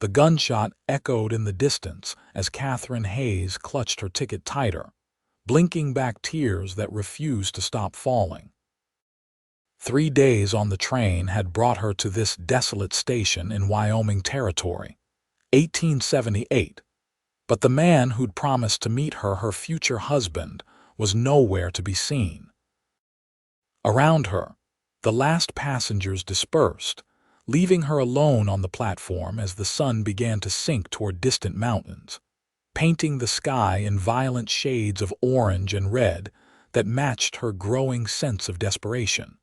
The gunshot echoed in the distance as Catherine Hayes clutched her ticket tighter, blinking back tears that refused to stop falling. 3 days on the train had brought her to this desolate station in Wyoming Territory, 1878, but the man who'd promised to meet her future husband was nowhere to be seen. Around her, the last passengers dispersed, leaving her alone on the platform as the sun began to sink toward distant mountains, painting the sky in violent shades of orange and red that matched her growing sense of desperation.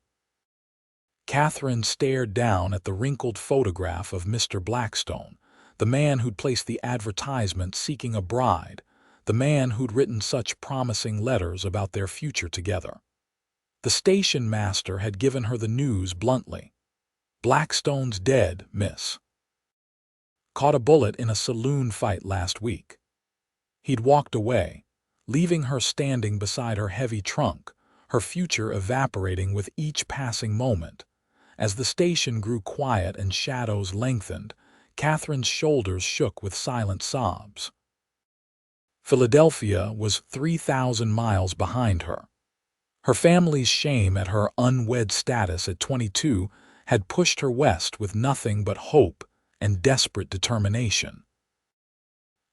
Catherine stared down at the wrinkled photograph of Mr. Blackstone, the man who'd placed the advertisement seeking a bride, the man who'd written such promising letters about their future together. The station master had given her the news bluntly. "Blackstone's dead, miss. Caught a bullet in a saloon fight last week." He'd walked away, leaving her standing beside her heavy trunk, her future evaporating with each passing moment. As the station grew quiet and shadows lengthened, Catherine's shoulders shook with silent sobs. Philadelphia was 3,000 miles behind her. Her family's shame at her unwed status at 22 had pushed her west with nothing but hope and desperate determination.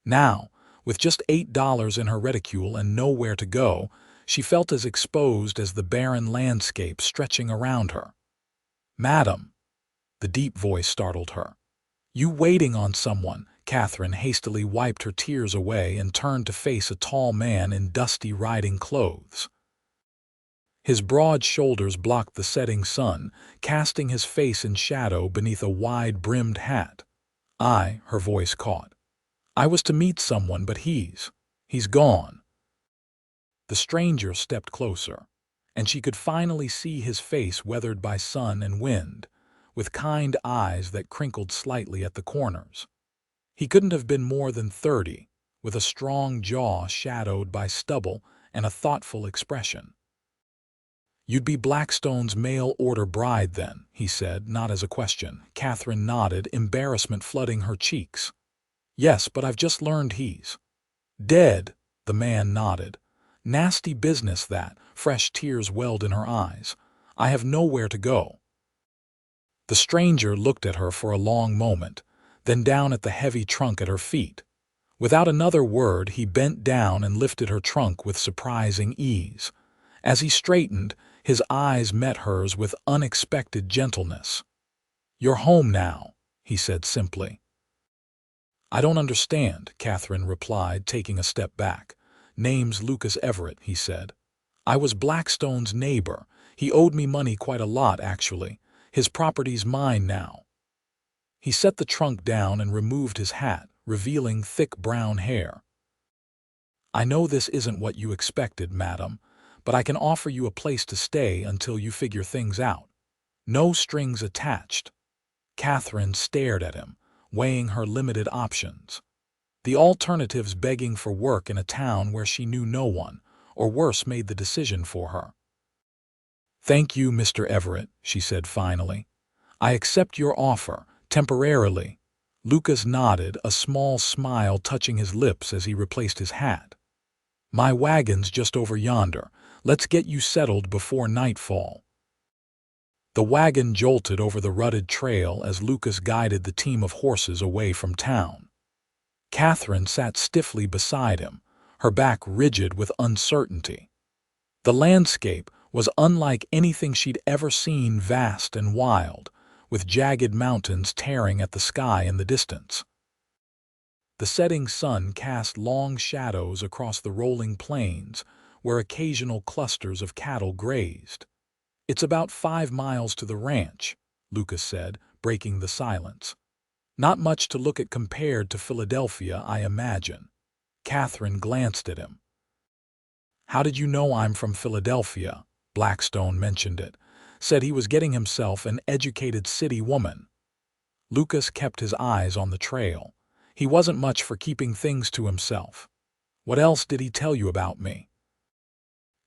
Now, with just $8 in her reticule and nowhere to go, she felt as exposed as the barren landscape stretching around her. "Madam," the deep voice startled her. "You waiting on someone?" Catherine hastily wiped her tears away and turned to face a tall man in dusty riding clothes. His broad shoulders blocked the setting sun, casting his face in shadow beneath a wide-brimmed hat. Her voice caught. "I was to meet someone, but he's gone." The stranger stepped closer, and she could finally see his face weathered by sun and wind, with kind eyes that crinkled slightly at the corners. He couldn't have been more than 30, with a strong jaw shadowed by stubble and a thoughtful expression. "You'd be Blackstone's mail-order bride then," he said, not as a question. Catherine nodded, embarrassment flooding her cheeks. "Yes, but I've just learned he's dead." The man nodded. "Nasty business that." Fresh tears welled in her eyes. "I have nowhere to go." The stranger looked at her for a long moment, then down at the heavy trunk at her feet. Without another word, he bent down and lifted her trunk with surprising ease. As he straightened, his eyes met hers with unexpected gentleness. "You're home now," he said simply. "I don't understand," Catherine replied, taking a step back. "Name's Lucas Everett," he said. "I was Blackstone's neighbor. He owed me money, quite a lot, actually. His property's mine now." He set the trunk down and removed his hat, revealing thick brown hair. "I know this isn't what you expected, madam, but I can offer you a place to stay until you figure things out. No strings attached." Catherine stared at him, weighing her limited options. The alternatives begging for work in a town where she knew no one, or worse, made the decision for her. "Thank you, Mr. Everett," she said finally. "I accept your offer, temporarily." Lucas nodded, a small smile touching his lips as he replaced his hat. "My wagon's just over yonder. Let's get you settled before nightfall." The wagon jolted over the rutted trail as Lucas guided the team of horses away from town. Catherine sat stiffly beside him, her back rigid with uncertainty. The landscape was unlike anything she'd ever seen, vast and wild, with jagged mountains tearing at the sky in the distance. The setting sun cast long shadows across the rolling plains, where occasional clusters of cattle grazed. "It's about 5 miles to the ranch," Lucas said, breaking the silence. "Not much to look at compared to Philadelphia, I imagine." Catherine glanced at him. "How did you know I'm from Philadelphia?" Blackstone mentioned it. "Said he was getting himself an educated city woman." Lucas kept his eyes on the trail. He wasn't much for keeping things to himself. "What else did he tell you about me?"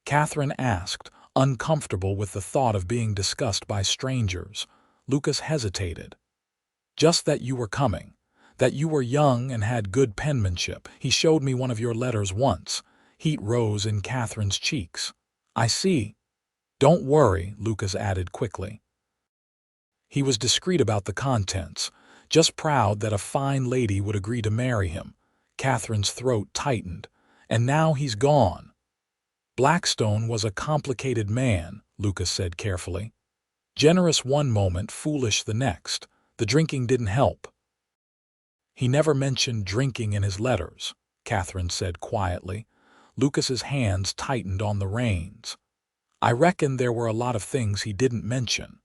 Catherine asked, uncomfortable with the thought of being discussed by strangers. Lucas hesitated. "Just that you were coming, That you were young and had good penmanship. He showed me one of your letters once. Heat rose in Catherine's cheeks. I see. Don't worry, Lucas added quickly. He was discreet about the contents, just proud that a fine lady would agree to marry him. Catherine's throat tightened. And now he's gone. Blackstone was a complicated man, Lucas said carefully. Generous one moment, foolish the next. The drinking didn't help. He never mentioned drinking in his letters, Catherine said quietly. Lucas's hands tightened on the reins. I reckon there were a lot of things he didn't mention.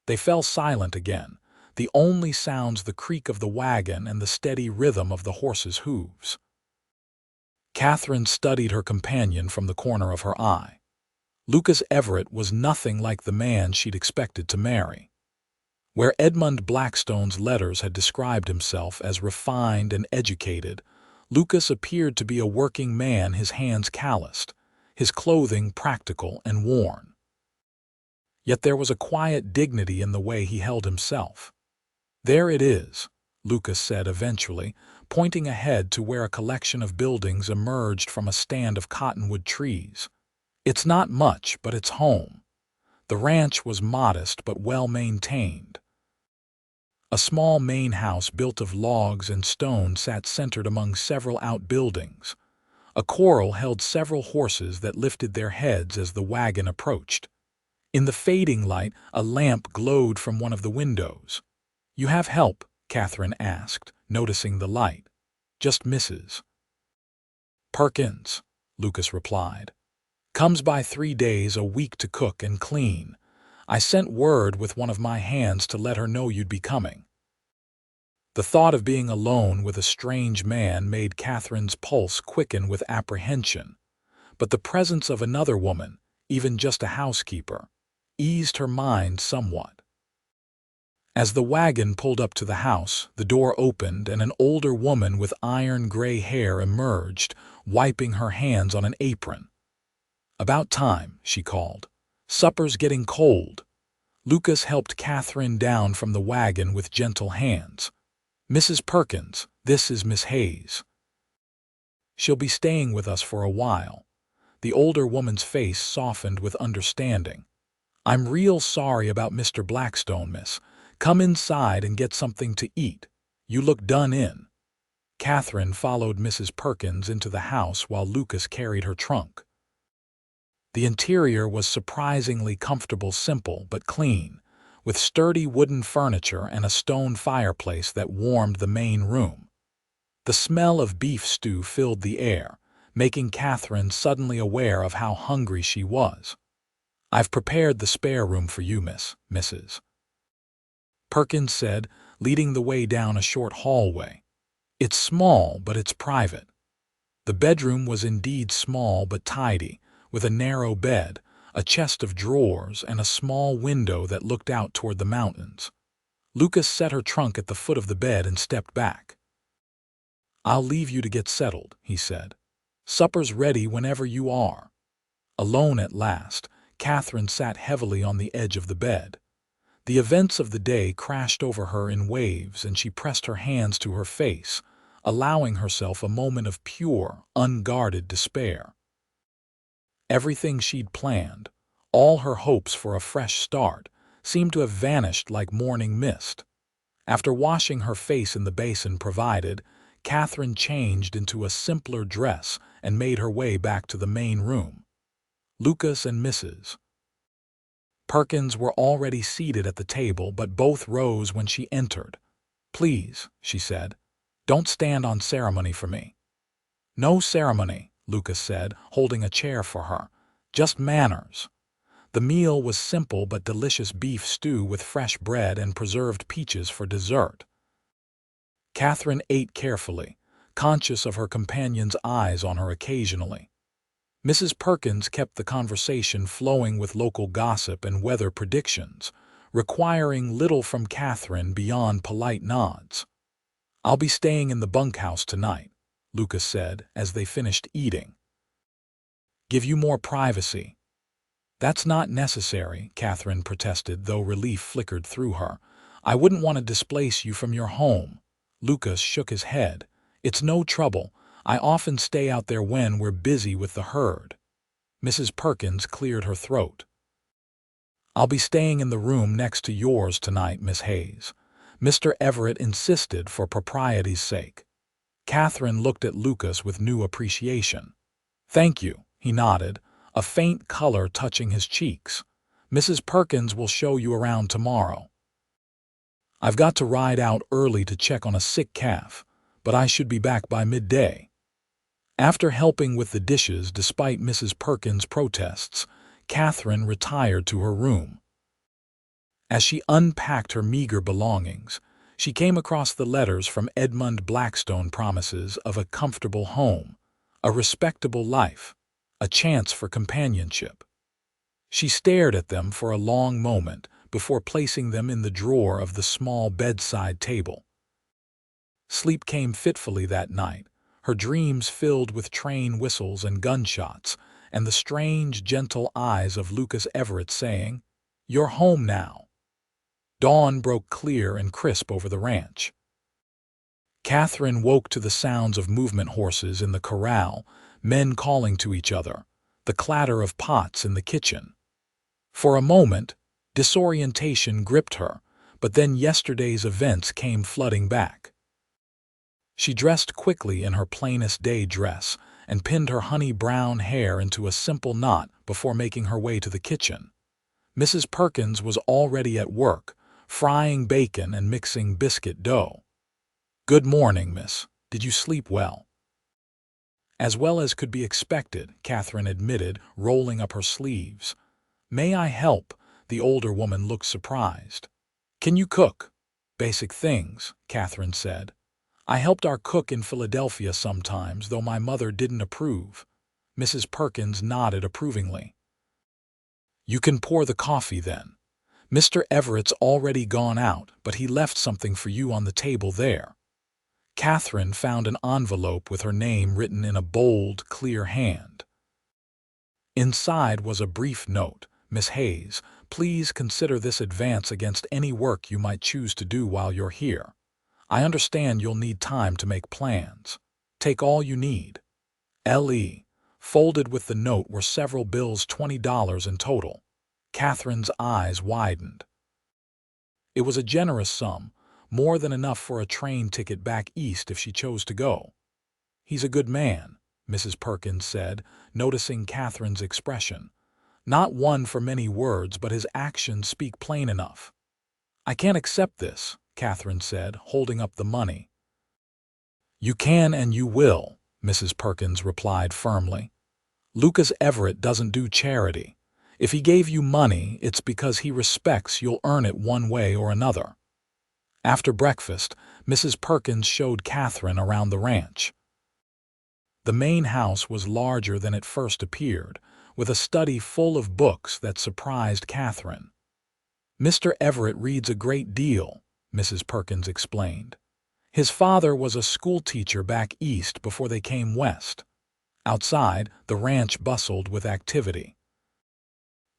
They fell silent again, the only sounds the creak of the wagon and the steady rhythm of the horse's hooves. Catherine studied her companion from the corner of her eye. Lucas Everett was nothing like the man she'd expected to marry. Where Edmund Blackstone's letters had described himself as refined and educated, Lucas appeared to be a working man, his hands calloused, his clothing practical and worn. Yet there was a quiet dignity in the way he held himself. There it is, Lucas said eventually, pointing ahead to where a collection of buildings emerged from a stand of cottonwood trees. It's not much, but it's home. The ranch was modest but well maintained. A small main house built of logs and stone sat centered among several outbuildings. A corral held several horses that lifted their heads as the wagon approached. In the fading light, a lamp glowed from one of the windows. "You have help?" Catherine asked, noticing the light. "Just Mrs. Perkins," Lucas replied. "Comes by 3 days a week to cook and clean. I sent word with one of my hands to let her know you'd be coming." The thought of being alone with a strange man made Catherine's pulse quicken with apprehension. But the presence of another woman, even just a housekeeper, eased her mind somewhat. As the wagon pulled up to the house, the door opened and an older woman with iron-gray hair emerged, wiping her hands on an apron. "About time," she called. "Supper's getting cold." Lucas helped Catherine down from the wagon with gentle hands. "Mrs. Perkins, this is Miss Hayes. She'll be staying with us for a while." The older woman's face softened with understanding. "I'm real sorry about Mr. Blackstone, miss. Come inside and get something to eat. You look done in." Catherine followed Mrs. Perkins into the house while Lucas carried her trunk. The interior was surprisingly comfortable, simple but clean, with sturdy wooden furniture and a stone fireplace that warmed the main room. The smell of beef stew filled the air, making Catherine suddenly aware of how hungry she was. "I've prepared the spare room for you, Mrs. Perkins said, leading the way down a short hallway. "It's small, but it's private." The bedroom was indeed small but tidy, with a narrow bed, a chest of drawers, and a small window that looked out toward the mountains. Lucas set her trunk at the foot of the bed and stepped back. "I'll leave you to get settled," he said. "Supper's ready whenever you are." Alone at last, Catherine sat heavily on the edge of the bed. The events of the day crashed over her in waves, and she pressed her hands to her face, allowing herself a moment of pure, unguarded despair. Everything she'd planned, all her hopes for a fresh start, seemed to have vanished like morning mist. After washing her face in the basin provided, Catherine changed into a simpler dress and made her way back to the main room. Lucas and Mrs. Perkins were already seated at the table, but both rose when she entered. "Please," she said, "don't stand on ceremony for me." "No ceremony," Lucas said, holding a chair for her. "Just manners." The meal was simple but delicious beef stew with fresh bread and preserved peaches for dessert. Catherine ate carefully, conscious of her companion's eyes on her occasionally. Mrs. Perkins kept the conversation flowing with local gossip and weather predictions, requiring little from Catherine beyond polite nods. "I'll be staying in the bunkhouse tonight," Lucas said as they finished eating. "Give you more privacy." "That's not necessary," Catherine protested, though relief flickered through her. "I wouldn't want to displace you from your home." Lucas shook his head. It's no trouble. I often stay out there when we're busy with the herd. Mrs. Perkins cleared her throat. I'll be staying in the room next to yours tonight, Miss Hayes. Mr. Everett insisted for propriety's sake. Catherine looked at Lucas with new appreciation. Thank you, he nodded, a faint color touching his cheeks. Mrs. Perkins will show you around tomorrow. I've got to ride out early to check on a sick calf, but I should be back by midday. After helping with the dishes despite Mrs. Perkins' protests, Catherine retired to her room. As she unpacked her meager belongings, she came across the letters from Edmund Blackstone, promises of a comfortable home, a respectable life, a chance for companionship. She stared at them for a long moment before placing them in the drawer of the small bedside table. Sleep came fitfully that night, her dreams filled with train whistles and gunshots, and the strange, gentle eyes of Lucas Everett saying, "You're home now." Dawn broke clear and crisp over the ranch. Catherine woke to the sounds of movement, horses in the corral, men calling to each other, the clatter of pots in the kitchen. For a moment, disorientation gripped her, but then yesterday's events came flooding back. She dressed quickly in her plainest day dress and pinned her honey-brown hair into a simple knot before making her way to the kitchen. Mrs. Perkins was already at work, frying bacon and mixing biscuit dough. "Good morning, miss. Did you sleep well?" "As well as could be expected," Catherine admitted, rolling up her sleeves. "May I help?" The older woman looked surprised. "Can you cook?" "Basic things," Catherine said. "I helped our cook in Philadelphia sometimes, though my mother didn't approve." Mrs. Perkins nodded approvingly. "You can pour the coffee then. Mr. Everett's already gone out, but he left something for you on the table there." Catherine found an envelope with her name written in a bold, clear hand. Inside was a brief note. "Miss Hayes, please consider this advance against any work you might choose to do while you're here. I understand you'll need time to make plans. Take all you need. L.E." Folded with the note were several bills, $20 in total. Catherine's eyes widened. It was a generous sum, more than enough for a train ticket back east if she chose to go. "He's a good man," Mrs. Perkins said, noticing Catherine's expression. "Not one for many words, but his actions speak plain enough." "I can't accept this," Catherine said, holding up the money. "You can and you will," Mrs. Perkins replied firmly. "Lucas Everett doesn't do charity. If he gave you money, it's because he respects you'll earn it one way or another." After breakfast, Mrs. Perkins showed Catherine around the ranch. The main house was larger than it first appeared, with a study full of books that surprised Catherine. "Mr. Everett reads a great deal," Mrs. Perkins explained. "His father was a schoolteacher back east before they came west." Outside, the ranch bustled with activity.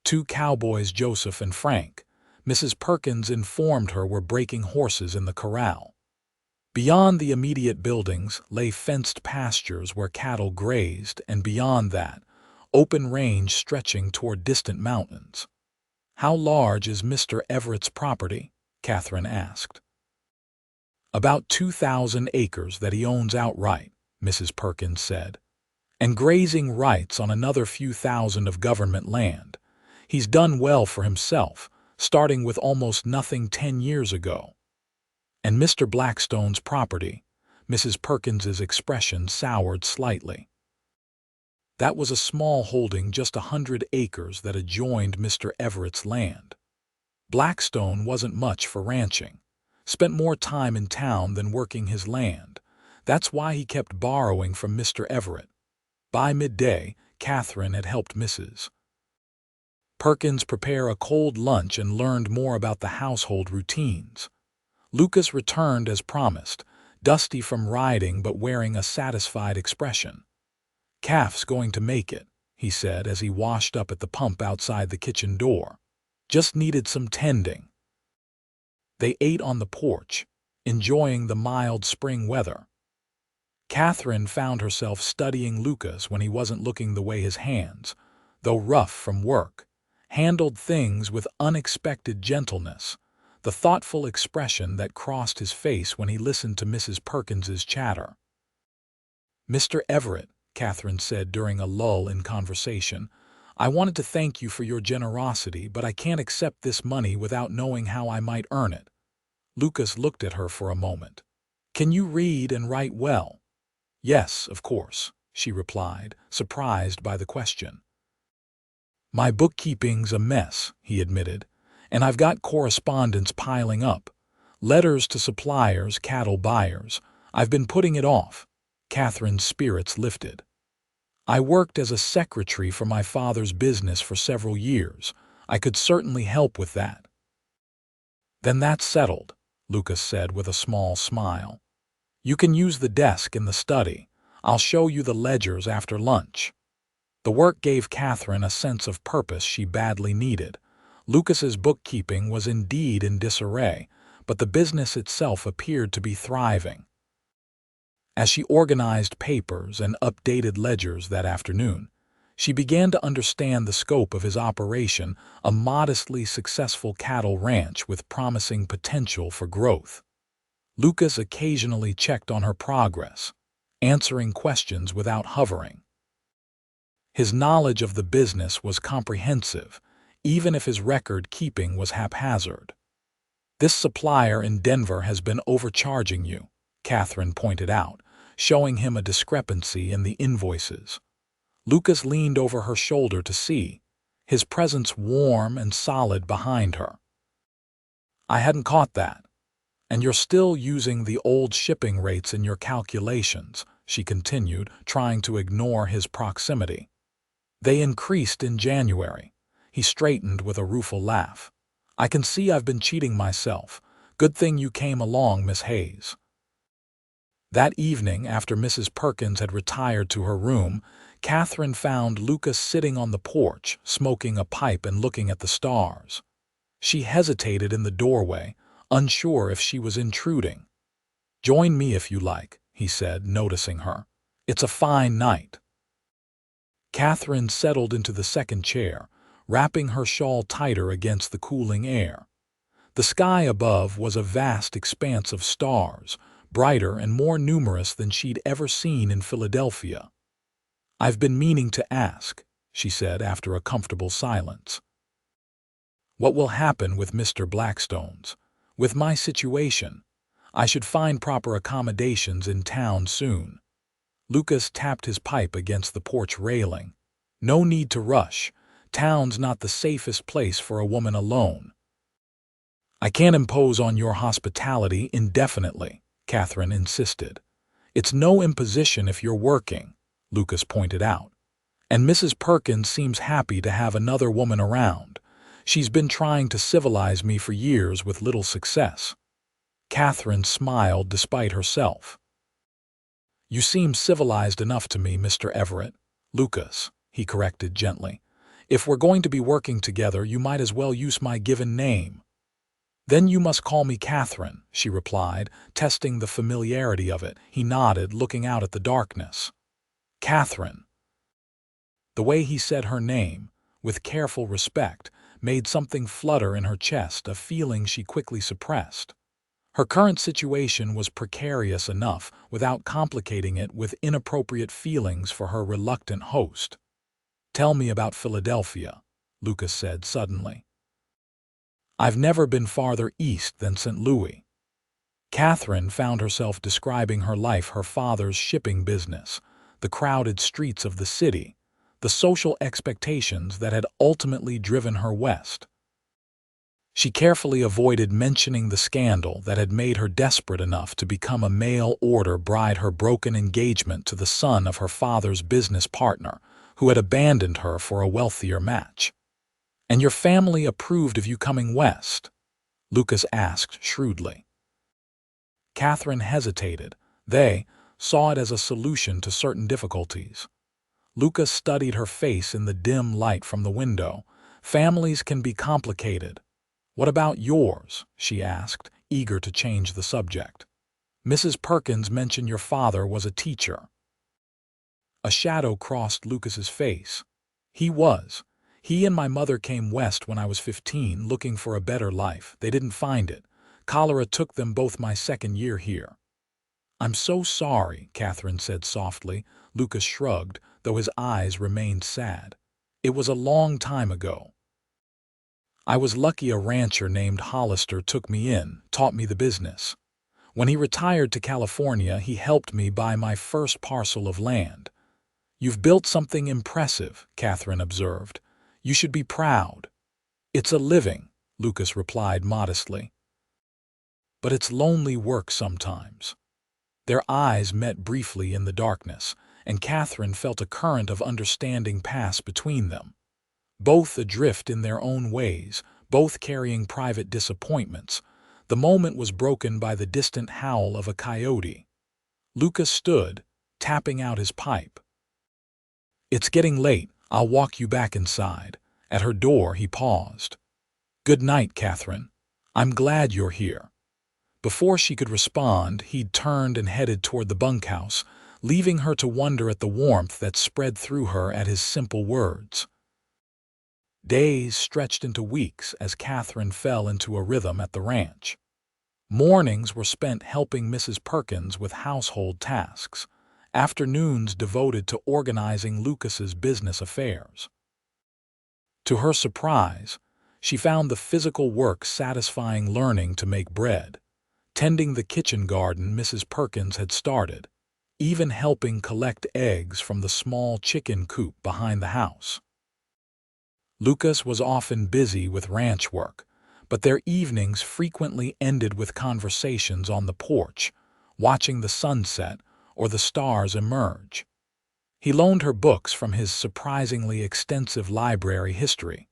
Two cowboys, Joseph and Frank, Mrs. Perkins informed her, were breaking horses in the corral. Beyond the immediate buildings lay fenced pastures where cattle grazed, and beyond that, open range stretching toward distant mountains. "How large is Mr. Everett's property?" Catherine asked. "About 2,000 acres that he owns outright," Mrs. Perkins said, "and grazing rights on another few thousand of government land. He's done well for himself, starting with almost nothing 10 years ago." "And Mr. Blackstone's property?" Mrs. Perkins's expression soured slightly. "That was a small holding, just 100 acres that adjoined Mr. Everett's land. Blackstone wasn't much for ranching, spent more time in town than working his land. That's why he kept borrowing from Mr. Everett." By midday, Catherine had helped Mrs. Perkins prepare a cold lunch and learned more about the household routines. Lucas returned as promised, dusty from riding but wearing a satisfied expression. "Calf's going to make it," he said as he washed up at the pump outside the kitchen door. "Just needed some tending." They ate on the porch, enjoying the mild spring weather. Catherine found herself studying Lucas when he wasn't looking the way his hands, though rough from work, handled things with unexpected gentleness, the thoughtful expression that crossed his face when he listened to Mrs. Perkins's chatter. "Mr. Everett," Catherine said during a lull in conversation, "I wanted to thank you for your generosity, but I can't accept this money without knowing how I might earn it." Lucas looked at her for a moment. "Can you read and write well?" "Yes, of course," she replied, surprised by the question. "My bookkeeping's a mess," he admitted, "and I've got correspondence piling up. Letters to suppliers, cattle buyers. I've been putting it off." Catherine's spirits lifted. "I worked as a secretary for my father's business for several years. I could certainly help with that." "Then that's settled," Lucas said with a small smile. "You can use the desk in the study. I'll show you the ledgers after lunch." The work gave Catherine a sense of purpose she badly needed. Lucas's bookkeeping was indeed in disarray, but the business itself appeared to be thriving. As she organized papers and updated ledgers that afternoon, she began to understand the scope of his operation, a modestly successful cattle ranch with promising potential for growth. Lucas occasionally checked on her progress, answering questions without hovering. His knowledge of the business was comprehensive, even if his record-keeping was haphazard. "This supplier in Denver has been overcharging you," Catherine pointed out, showing him a discrepancy in the invoices. Lucas leaned over her shoulder to see, his presence warm and solid behind her. "I hadn't caught that. And you're still using the old shipping rates in your calculations," she continued, trying to ignore his proximity. "They increased in January." He straightened with a rueful laugh. "I can see I've been cheating myself. Good thing you came along, Miss Hayes." That evening, after Mrs. Perkins had retired to her room, Catherine found Lucas sitting on the porch, smoking a pipe and looking at the stars. She hesitated in the doorway, unsure if she was intruding. "Join me if you like," he said, noticing her. "It's a fine night." Catherine settled into the second chair, wrapping her shawl tighter against the cooling air. The sky above was a vast expanse of stars, brighter and more numerous than she'd ever seen in Philadelphia. "I've been meaning to ask," she said after a comfortable silence. "What will happen with Mr. Blackstone's? With my situation? I should find proper accommodations in town soon." Lucas tapped his pipe against the porch railing. "No need to rush. Town's not the safest place for a woman alone." "I can't impose on your hospitality indefinitely," Catherine insisted. "It's no imposition if you're working," Lucas pointed out. "And Mrs. Perkins seems happy to have another woman around. She's been trying to civilize me for years with little success." Catherine smiled despite herself. "You seem civilized enough to me, Mr. Everett." "Lucas," he corrected gently. "If we're going to be working together, you might as well use my given name." "Then you must call me Catherine," she replied, testing the familiarity of it. He nodded, looking out at the darkness. "Catherine." The way he said her name, with careful respect, made something flutter in her chest, a feeling she quickly suppressed. Her current situation was precarious enough without complicating it with inappropriate feelings for her reluctant host. "Tell me about Philadelphia," Lucas said suddenly. "I've never been farther east than St. Louis." Catherine found herself describing her life, her father's shipping business, the crowded streets of the city, the social expectations that had ultimately driven her west. She carefully avoided mentioning the scandal that had made her desperate enough to become a mail-order bride, her broken engagement to the son of her father's business partner, who had abandoned her for a wealthier match. "And your family approved of you coming west?" Lucas asked shrewdly. Catherine hesitated. "They saw it as a solution to certain difficulties." Lucas studied her face in the dim light from the window. "Families can be complicated." "What about yours?" she asked, eager to change the subject. "Mrs. Perkins mentioned your father was a teacher." A shadow crossed Lucas's face. "He was. He and my mother came west when I was 15, looking for a better life. They didn't find it. Cholera took them both my second year here." "I'm so sorry," Catherine said softly. Lucas shrugged, though his eyes remained sad. "It was a long time ago. I was lucky a rancher named Hollister took me in, taught me the business. When he retired to California, he helped me buy my first parcel of land." "You've built something impressive," Catherine observed. "You should be proud." "It's a living," Lucas replied modestly. "But it's lonely work sometimes." Their eyes met briefly in the darkness, and Catherine felt a current of understanding pass between them. Both adrift in their own ways, both carrying private disappointments, the moment was broken by the distant howl of a coyote. Lucas stood, tapping out his pipe. "It's getting late. I'll walk you back inside." At her door he paused. "Good night, Catherine. I'm glad you're here." Before she could respond, he'd turned and headed toward the bunkhouse, leaving her to wonder at the warmth that spread through her at his simple words. Days stretched into weeks as Catherine fell into a rhythm at the ranch. Mornings were spent helping Mrs. Perkins with household tasks, afternoons devoted to organizing Lucas's business affairs. To her surprise, she found the physical work satisfying, learning to make bread, tending the kitchen garden Mrs. Perkins had started, even helping collect eggs from the small chicken coop behind the house. Lucas was often busy with ranch work, but their evenings frequently ended with conversations on the porch, watching the sunset or the stars emerge. He loaned her books from his surprisingly extensive library, history,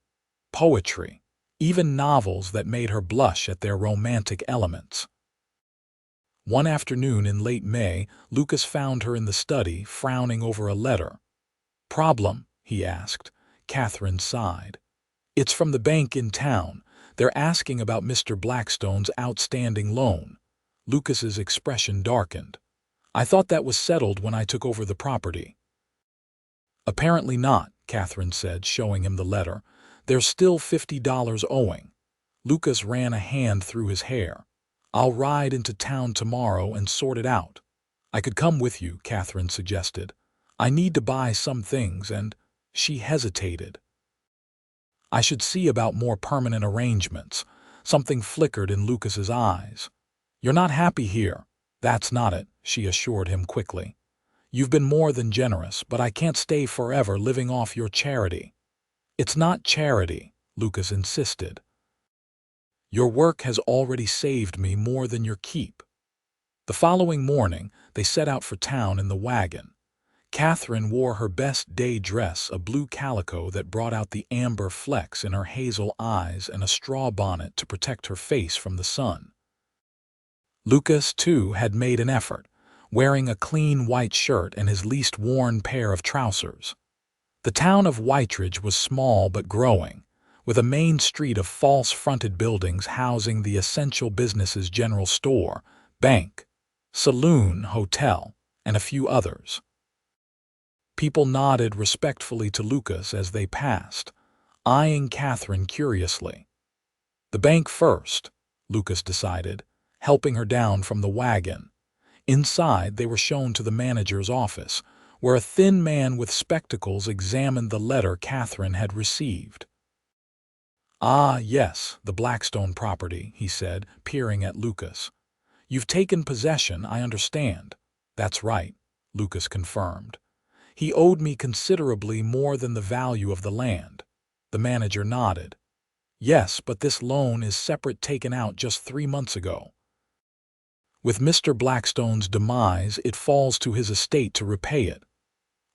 poetry, even novels that made her blush at their romantic elements. One afternoon in late May, Lucas found her in the study, frowning over a letter. "Problem?" he asked. Catherine sighed. "It's from the bank in town. They're asking about Mr. Blackstone's outstanding loan." Lucas's expression darkened. "I thought that was settled when I took over the property." "Apparently not," Catherine said, showing him the letter. "There's still $50 owing." Lucas ran a hand through his hair. "I'll ride into town tomorrow and sort it out." "I could come with you," Catherine suggested. "I need to buy some things and—" She hesitated. "I should see about more permanent arrangements." Something flickered in Lucas's eyes. "You're not happy here." "That's not it," she assured him quickly. "You've been more than generous, but I can't stay forever living off your charity." "It's not charity," Lucas insisted. "Your work has already saved me more than your keep." The following morning, they set out for town in the wagon. Catherine wore her best day dress, a blue calico that brought out the amber flecks in her hazel eyes, and a straw bonnet to protect her face from the sun. Lucas, too, had made an effort, wearing a clean white shirt and his least worn pair of trousers. The town of Whiteridge was small but growing, with a main street of false-fronted buildings housing the essential businesses: general store, bank, saloon, hotel, and a few others. People nodded respectfully to Lucas as they passed, eyeing Catherine curiously. "The bank first," Lucas decided, helping her down from the wagon. Inside, they were shown to the manager's office, where a thin man with spectacles examined the letter Catherine had received. "Ah, yes, the Blackstone property," he said, peering at Lucas. "You've taken possession, I understand." "That's right," Lucas confirmed. "He owed me considerably more than the value of the land." The manager nodded. "Yes, but this loan is separate, taken out just 3 months ago. With Mr. Blackstone's demise, it falls to his estate to repay it."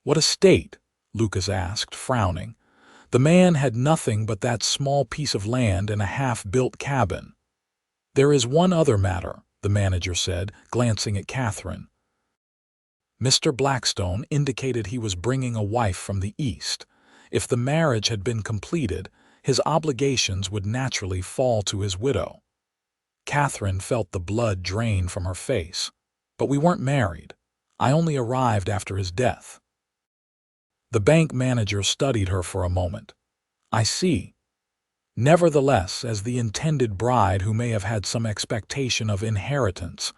"What estate?" Lucas asked, frowning. The man had nothing but that small piece of land and a half-built cabin. "There is one other matter," the manager said, glancing at Catherine. Mr. Blackstone indicated he was bringing a wife from the East. If the marriage had been completed, his obligations would naturally fall to his widow. Catherine felt the blood drain from her face. But we weren't married. I only arrived after his death. The bank manager studied her for a moment. I see. Nevertheless, as the intended bride who may have had some expectation of inheritance.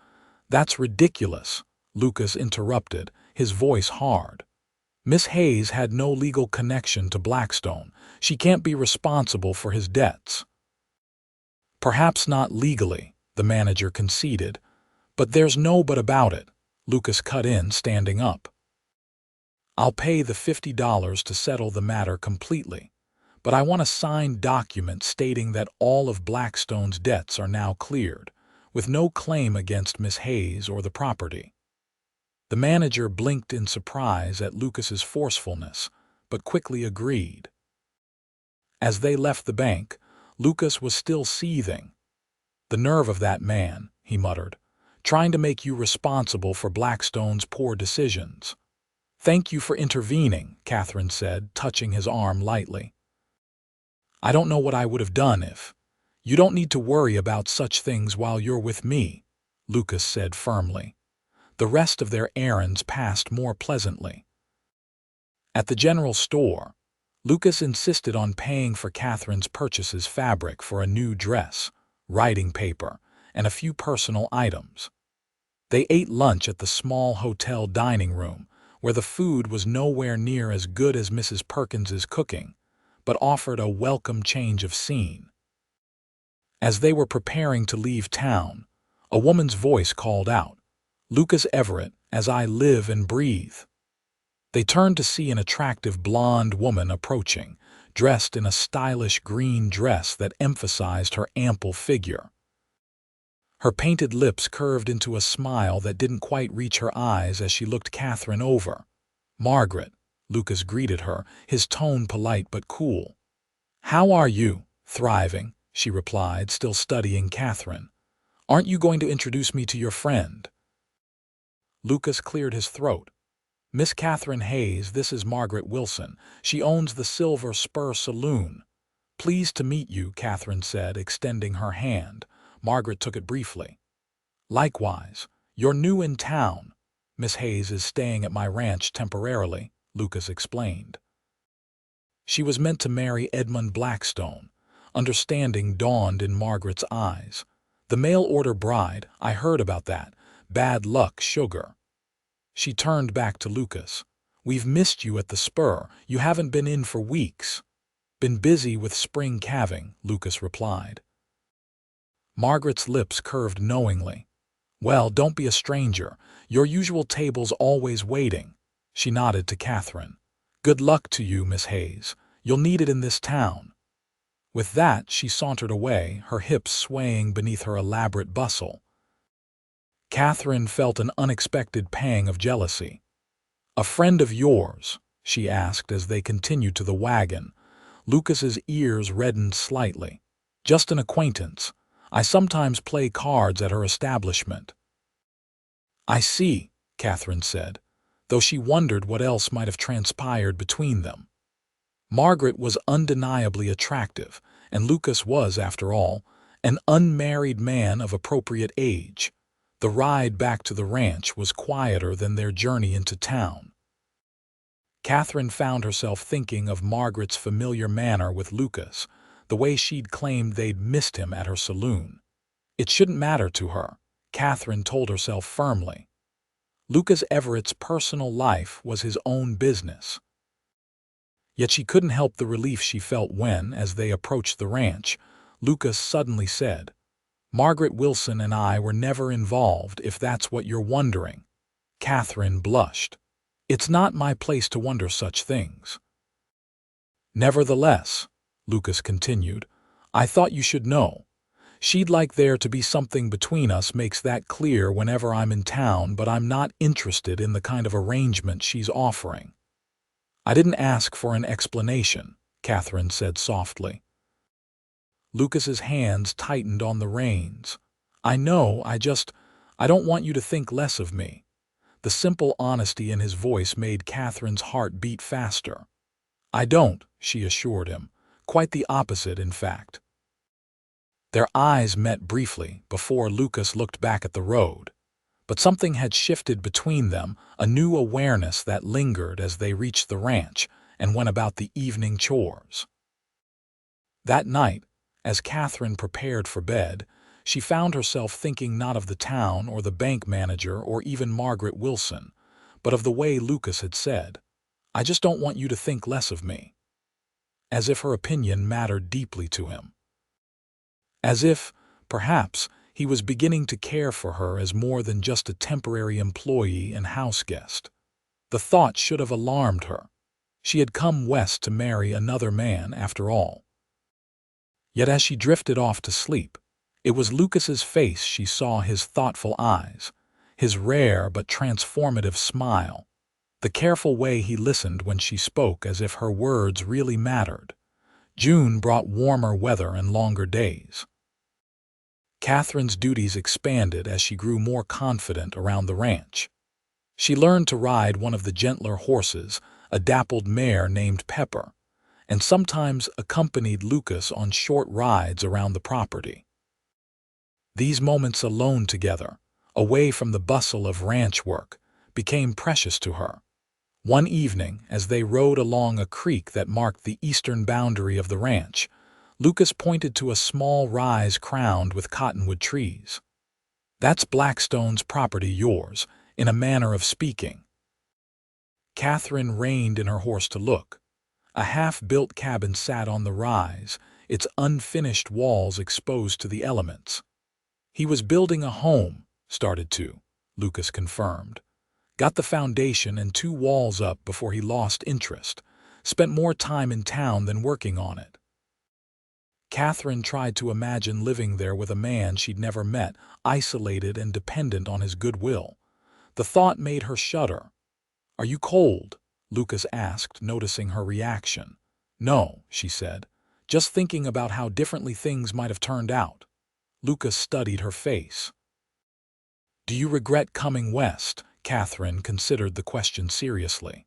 That's ridiculous, Lucas interrupted, his voice hard. Miss Hayes had no legal connection to Blackstone. She can't be responsible for his debts. Perhaps not legally, the manager conceded. But there's no but about it, Lucas cut in, standing up. I'll pay the $50 to settle the matter completely, but I want a signed document stating that all of Blackstone's debts are now cleared, with no claim against Miss Hayes or the property. The manager blinked in surprise at Lucas's forcefulness, but quickly agreed. As they left the bank, Lucas was still seething. The nerve of that man, he muttered, trying to make you responsible for Blackstone's poor decisions. Thank you for intervening, Catherine said, touching his arm lightly. I don't know what I would have done if. You don't need to worry about such things while you're with me, Lucas said firmly. The rest of their errands passed more pleasantly. At the general store, Lucas insisted on paying for Catherine's purchases: fabric for a new dress, writing paper, and a few personal items. They ate lunch at the small hotel dining room, where the food was nowhere near as good as Mrs. Perkins's cooking, but offered a welcome change of scene. As they were preparing to leave town, a woman's voice called out, "Lucas Everett, as I live and breathe." They turned to see an attractive blonde woman approaching, dressed in a stylish green dress that emphasized her ample figure. Her painted lips curved into a smile that didn't quite reach her eyes as she looked Catherine over. "Margaret," Lucas greeted her, his tone polite but cool. "How are you?" "Thriving," she replied, still studying Catherine. "Aren't you going to introduce me to your friend?" Lucas cleared his throat. "Miss Catherine Hayes, this is Margaret Wilson. She owns the Silver Spur Saloon." "Pleased to meet you," Catherine said, extending her hand. Margaret took it briefly. "Likewise. You're new in town." "Miss Hayes is staying at my ranch temporarily," Lucas explained. She was meant to marry Edmund Blackstone. Understanding dawned in Margaret's eyes. "The mail-order bride, I heard about that. Bad luck, sugar." She turned back to Lucas. "We've missed you at the Spur. You haven't been in for weeks." "Been busy with spring calving," Lucas replied. Margaret's lips curved knowingly. "Well, don't be a stranger. Your usual table's always waiting." She nodded to Catherine. "Good luck to you, Miss Hayes. You'll need it in this town." With that, she sauntered away, her hips swaying beneath her elaborate bustle. Catherine felt an unexpected pang of jealousy. "A friend of yours?" she asked as they continued to the wagon. Lucas's ears reddened slightly. "Just an acquaintance. I sometimes play cards at her establishment." "I see," Catherine said, though she wondered what else might have transpired between them. Margaret was undeniably attractive, and Lucas was, after all, an unmarried man of appropriate age. The ride back to the ranch was quieter than their journey into town. Catherine found herself thinking of Margaret's familiar manner with Lucas, the way she'd claimed they'd missed him at her saloon. It shouldn't matter to her, Catherine told herself firmly. Lucas Everett's personal life was his own business. Yet she couldn't help the relief she felt when, as they approached the ranch, Lucas suddenly said, "Margaret Wilson and I were never involved, if that's what you're wondering." Catherine blushed. "It's not my place to wonder such things." "Nevertheless," Lucas continued, "I thought you should know. She'd like there to be something between us, makes that clear whenever I'm in town, but I'm not interested in the kind of arrangement she's offering." "I didn't ask for an explanation," Catherine said softly. Lucas's hands tightened on the reins. "I know, I don't want you to think less of me." The simple honesty in his voice made Catherine's heart beat faster. "I don't," she assured him. "Quite the opposite, in fact." Their eyes met briefly before Lucas looked back at the road. But something had shifted between them, a new awareness that lingered as they reached the ranch and went about the evening chores. That night, as Catherine prepared for bed, she found herself thinking not of the town or the bank manager or even Margaret Wilson, but of the way Lucas had said, "I just don't want you to think less of me." As if her opinion mattered deeply to him. As if, perhaps, he was beginning to care for her as more than just a temporary employee and house guest. The thought should have alarmed her. She had come west to marry another man, after all. Yet as she drifted off to sleep, it was Lucas's face she saw, his thoughtful eyes, his rare but transformative smile, the careful way he listened when she spoke as if her words really mattered. June brought warmer weather and longer days. Catherine's duties expanded as she grew more confident around the ranch. She learned to ride one of the gentler horses, a dappled mare named Pepper, and sometimes accompanied Lucas on short rides around the property. These moments alone together, away from the bustle of ranch work, became precious to her. One evening, as they rode along a creek that marked the eastern boundary of the ranch, Lucas pointed to a small rise crowned with cottonwood trees. "That's Blackstone's property, yours, in a manner of speaking." Catherine reined in her horse to look. A half-built cabin sat on the rise, its unfinished walls exposed to the elements. "He was building a home, started to," Lucas confirmed. "Got the foundation and 2 walls up before he lost interest. Spent more time in town than working on it." Catherine tried to imagine living there with a man she'd never met, isolated and dependent on his goodwill. The thought made her shudder. "Are you cold?" Lucas asked, noticing her reaction. "No," she said, "just thinking about how differently things might have turned out." Lucas studied her face. "Do you regret coming west?" Catherine considered the question seriously.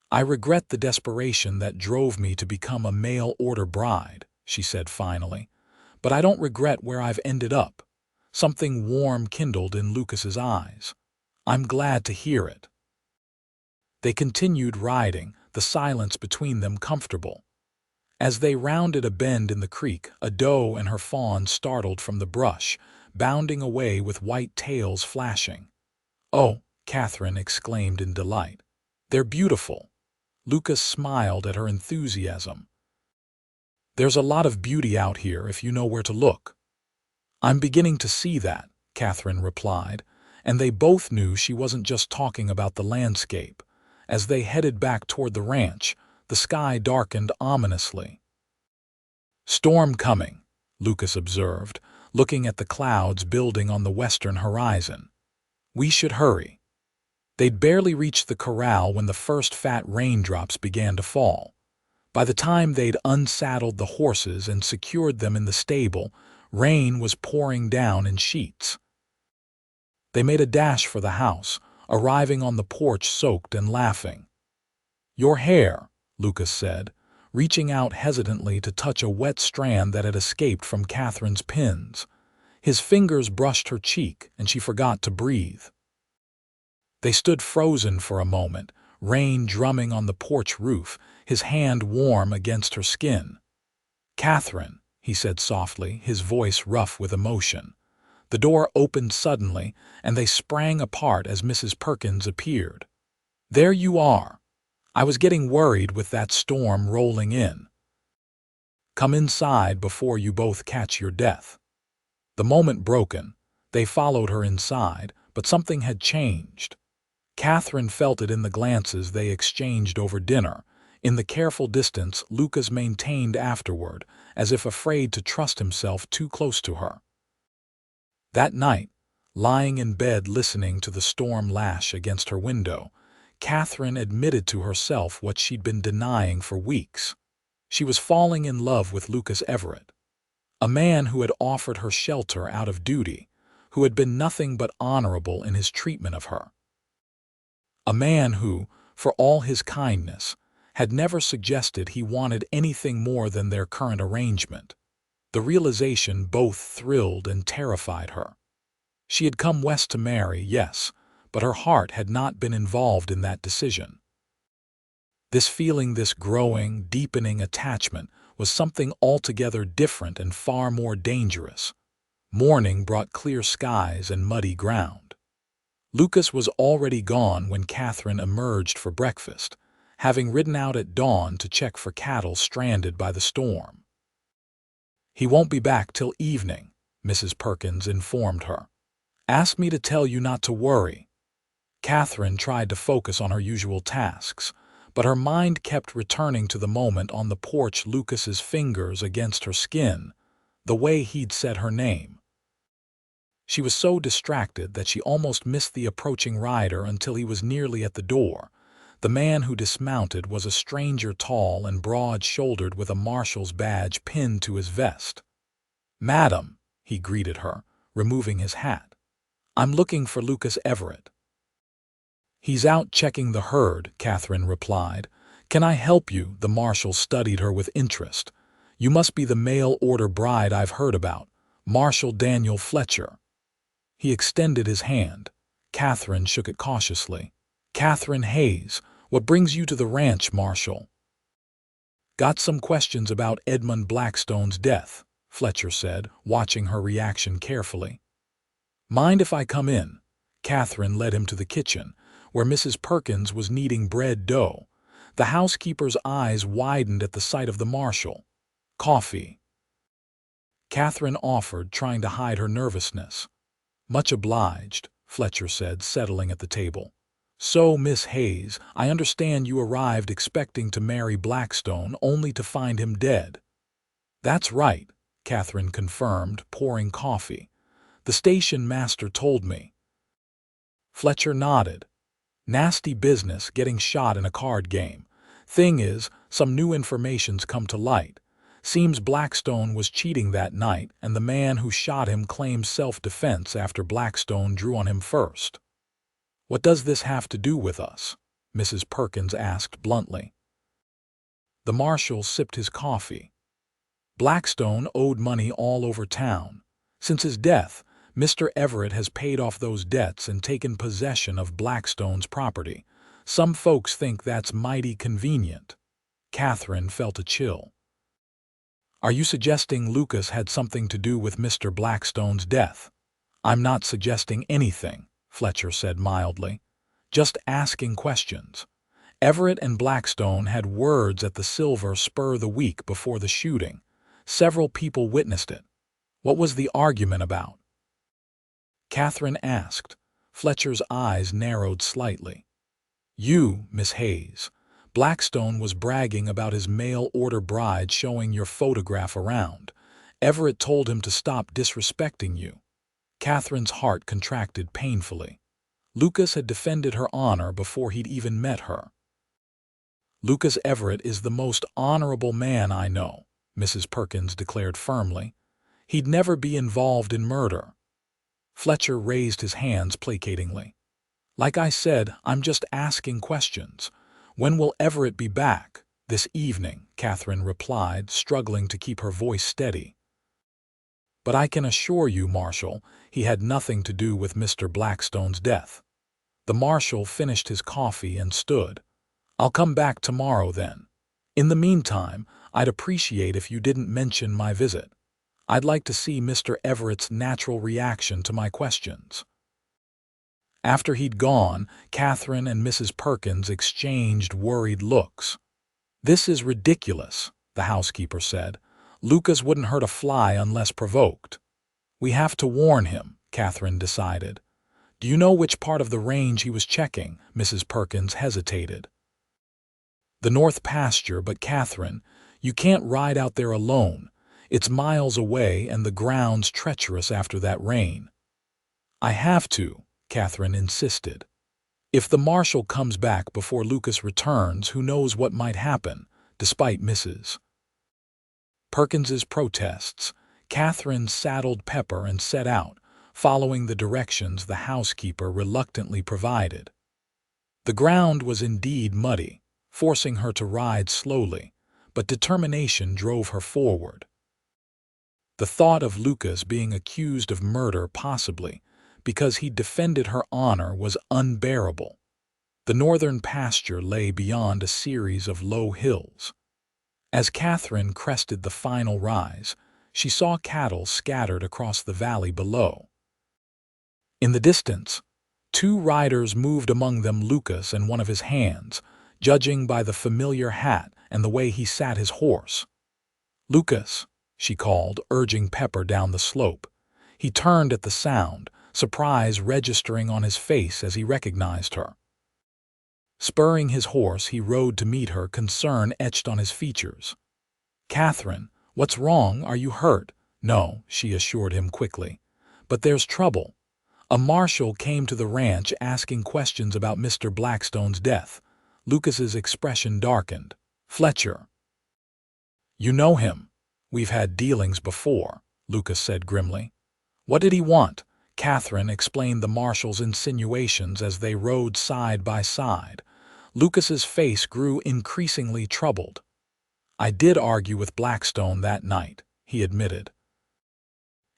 "I regret the desperation that drove me to become a mail-order bride," she said finally. "But I don't regret where I've ended up." Something warm kindled in Lucas's eyes. "I'm glad to hear it." They continued riding, the silence between them comfortable. As they rounded a bend in the creek, a doe and her fawn startled from the brush, bounding away with white tails flashing. "Oh," Catherine exclaimed in delight. "They're beautiful." Lucas smiled at her enthusiasm. "There's a lot of beauty out here if you know where to look." "I'm beginning to see that," Catherine replied, and they both knew she wasn't just talking about the landscape. As they headed back toward the ranch, the sky darkened ominously. "Storm coming," Lucas observed, looking at the clouds building on the western horizon. "We should hurry." They'd barely reached the corral when the first fat raindrops began to fall. By the time they'd unsaddled the horses and secured them in the stable, rain was pouring down in sheets. They made a dash for the house, arriving on the porch soaked and laughing. "Your hair," Lucas said, reaching out hesitantly to touch a wet strand that had escaped from Catherine's pins. His fingers brushed her cheek, and she forgot to breathe. They stood frozen for a moment, rain drumming on the porch roof, his hand warm against her skin. "Catherine," he said softly, his voice rough with emotion. The door opened suddenly, and they sprang apart as Mrs. Perkins appeared. "There you are. I was getting worried with that storm rolling in. Come inside before you both catch your death." The moment broken, they followed her inside, but something had changed. Catherine felt it in the glances they exchanged over dinner, in the careful distance Lucas maintained afterward, as if afraid to trust himself too close to her. That night, lying in bed listening to the storm lash against her window, Catherine admitted to herself what she'd been denying for weeks. She was falling in love with Lucas Everett, a man who had offered her shelter out of duty, who had been nothing but honorable in his treatment of her. A man who, for all his kindness, had never suggested he wanted anything more than their current arrangement. The realization both thrilled and terrified her. She had come west to marry, yes, but her heart had not been involved in that decision. This feeling, this growing, deepening attachment, was something altogether different and far more dangerous. Morning brought clear skies and muddy ground. Lucas was already gone when Catherine emerged for breakfast, having ridden out at dawn to check for cattle stranded by the storm. "He won't be back till evening," Mrs. Perkins informed her. "Asked me to tell you not to worry." Catherine tried to focus on her usual tasks, but her mind kept returning to the moment on the porch, Lucas's fingers against her skin, the way he'd said her name. She was so distracted that she almost missed the approaching rider until he was nearly at the door. The man who dismounted was a stranger, tall and broad-shouldered, with a marshal's badge pinned to his vest. "Madam," he greeted her, removing his hat. "I'm looking for Lucas Everett." "He's out checking the herd," Catherine replied. "Can I help you?" The marshal studied her with interest. "You must be the mail-order bride I've heard about, Marshal Daniel Fletcher." He extended his hand. Catherine shook it cautiously. "Catherine Hayes, what brings you to the ranch, Marshal?" "Got some questions about Edmund Blackstone's death," Fletcher said, watching her reaction carefully. "Mind if I come in?" Catherine led him to the kitchen, where Mrs. Perkins was kneading bread dough. The housekeeper's eyes widened at the sight of the marshal. "Coffee?" Catherine offered, trying to hide her nervousness. "Much obliged," Fletcher said, settling at the table. "So, Miss Hayes, I understand you arrived expecting to marry Blackstone only to find him dead." "That's right," Catherine confirmed, pouring coffee. "The station master told me." Fletcher nodded. "Nasty business, getting shot in a card game. Thing is, some new information's come to light. Seems Blackstone was cheating that night, and the man who shot him claimed self-defense after Blackstone drew on him first." "What does this have to do with us?" Mrs. Perkins asked bluntly. The marshal sipped his coffee. "Blackstone owed money all over town. Since his death, Mr. Everett has paid off those debts and taken possession of Blackstone's property. Some folks think that's mighty convenient." Catherine felt a chill. "Are you suggesting Lucas had something to do with Mr. Blackstone's death?" "I'm not suggesting anything," Fletcher said mildly. "Just asking questions. Everett and Blackstone had words at the Silver Spur the week before the shooting. Several people witnessed it. What was the argument about?" Catherine asked. Fletcher's eyes narrowed slightly. "You, Miss Hayes. Blackstone was bragging about his mail-order bride, showing your photograph around. Everett told him to stop disrespecting you." Catherine's heart contracted painfully. Lucas had defended her honor before he'd even met her. "Lucas Everett is the most honorable man I know," Mrs. Perkins declared firmly. "He'd never be involved in murder." Fletcher raised his hands placatingly. "Like I said, I'm just asking questions. When will Everett be back?" "This evening," Catherine replied, struggling to keep her voice steady. "But I can assure you, Marshal, he had nothing to do with Mr. Blackstone's death." The marshal finished his coffee and stood. "I'll come back tomorrow then. In the meantime, I'd appreciate if you didn't mention my visit. I'd like to see Mr. Everett's natural reaction to my questions." After he'd gone, Catherine and Mrs. Perkins exchanged worried looks. "This is ridiculous," the housekeeper said. "Lucas wouldn't hurt a fly unless provoked." "We have to warn him," Catherine decided. "Do you know which part of the range he was checking?" Mrs. Perkins hesitated. "The north pasture, but Catherine, you can't ride out there alone. It's miles away and the ground's treacherous after that rain." "I have to," Catherine insisted. "If the marshal comes back before Lucas returns, who knows what might happen?" Despite Mrs. Perkins's protests, Catherine saddled Pepper and set out, following the directions the housekeeper reluctantly provided. The ground was indeed muddy, forcing her to ride slowly, but determination drove her forward. The thought of Lucas being accused of murder, possibly because he defended her honor, was unbearable. The northern pasture lay beyond a series of low hills. As Catherine crested the final rise, she saw cattle scattered across the valley below. In the distance, two riders moved, among them Lucas and one of his hands, judging by the familiar hat and the way he sat his horse. "Lucas," she called, urging Pepper down the slope. He turned at the sound, surprise registering on his face as he recognized her. Spurring his horse, he rode to meet her, concern etched on his features. "Catherine, what's wrong? Are you hurt?" "No," she assured him quickly. "But there's trouble. A marshal came to the ranch asking questions about Mr. Blackstone's death." Lucas's expression darkened. "Fletcher." "You know him. We've had dealings before," Lucas said grimly. "What did he want?" Catherine explained the marshal's insinuations as they rode side by side. Lucas's face grew increasingly troubled. "I did argue with Blackstone that night," he admitted.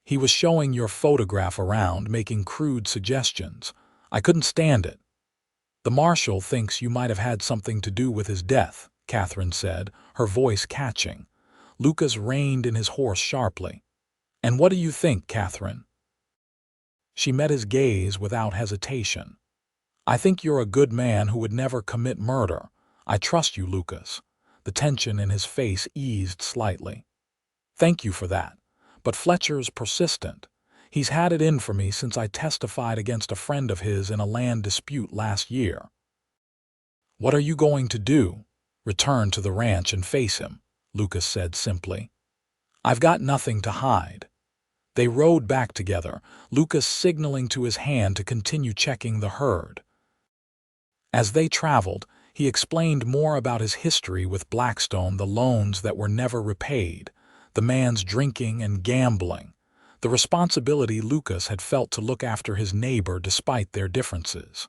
"He was showing your photograph around, making crude suggestions. I couldn't stand it." "The marshal thinks you might have had something to do with his death," Catherine said, her voice catching. Lucas reined in his horse sharply. "And what do you think, Catherine?" She met his gaze without hesitation. "I think you're a good man who would never commit murder. I trust you, Lucas." The tension in his face eased slightly. "Thank you for that. But Fletcher's persistent. He's had it in for me since I testified against a friend of his in a land dispute last year." "What are you going to do?" "Return to the ranch and face him," Lucas said simply. "I've got nothing to hide." They rode back together, Lucas signaling to his hand to continue checking the herd. As they traveled, he explained more about his history with Blackstone, the loans that were never repaid, the man's drinking and gambling, the responsibility Lucas had felt to look after his neighbor despite their differences.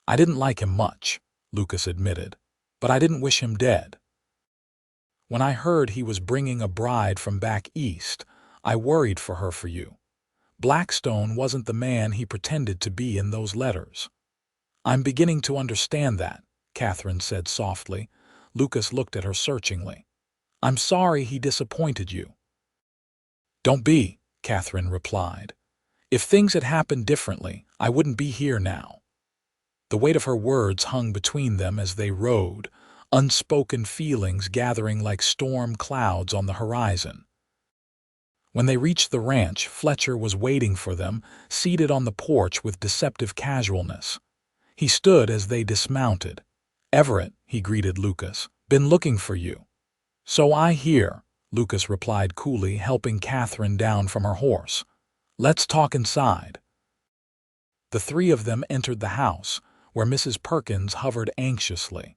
"I didn't like him much," Lucas admitted, "but I didn't wish him dead. When I heard he was bringing a bride from back east, I worried for her, for you. Blackstone wasn't the man he pretended to be in those letters." "I'm beginning to understand that," Catherine said softly. Lucas looked at her searchingly. "I'm sorry he disappointed you." "Don't be," Catherine replied. "If things had happened differently, I wouldn't be here now." The weight of her words hung between them as they rode, unspoken feelings gathering like storm clouds on the horizon. When they reached the ranch, Fletcher was waiting for them, seated on the porch with deceptive casualness. He stood as they dismounted. "Everett," he greeted Lucas, "been looking for you." "So I hear," Lucas replied coolly, helping Catherine down from her horse. "Let's talk inside." The three of them entered the house, where Mrs. Perkins hovered anxiously.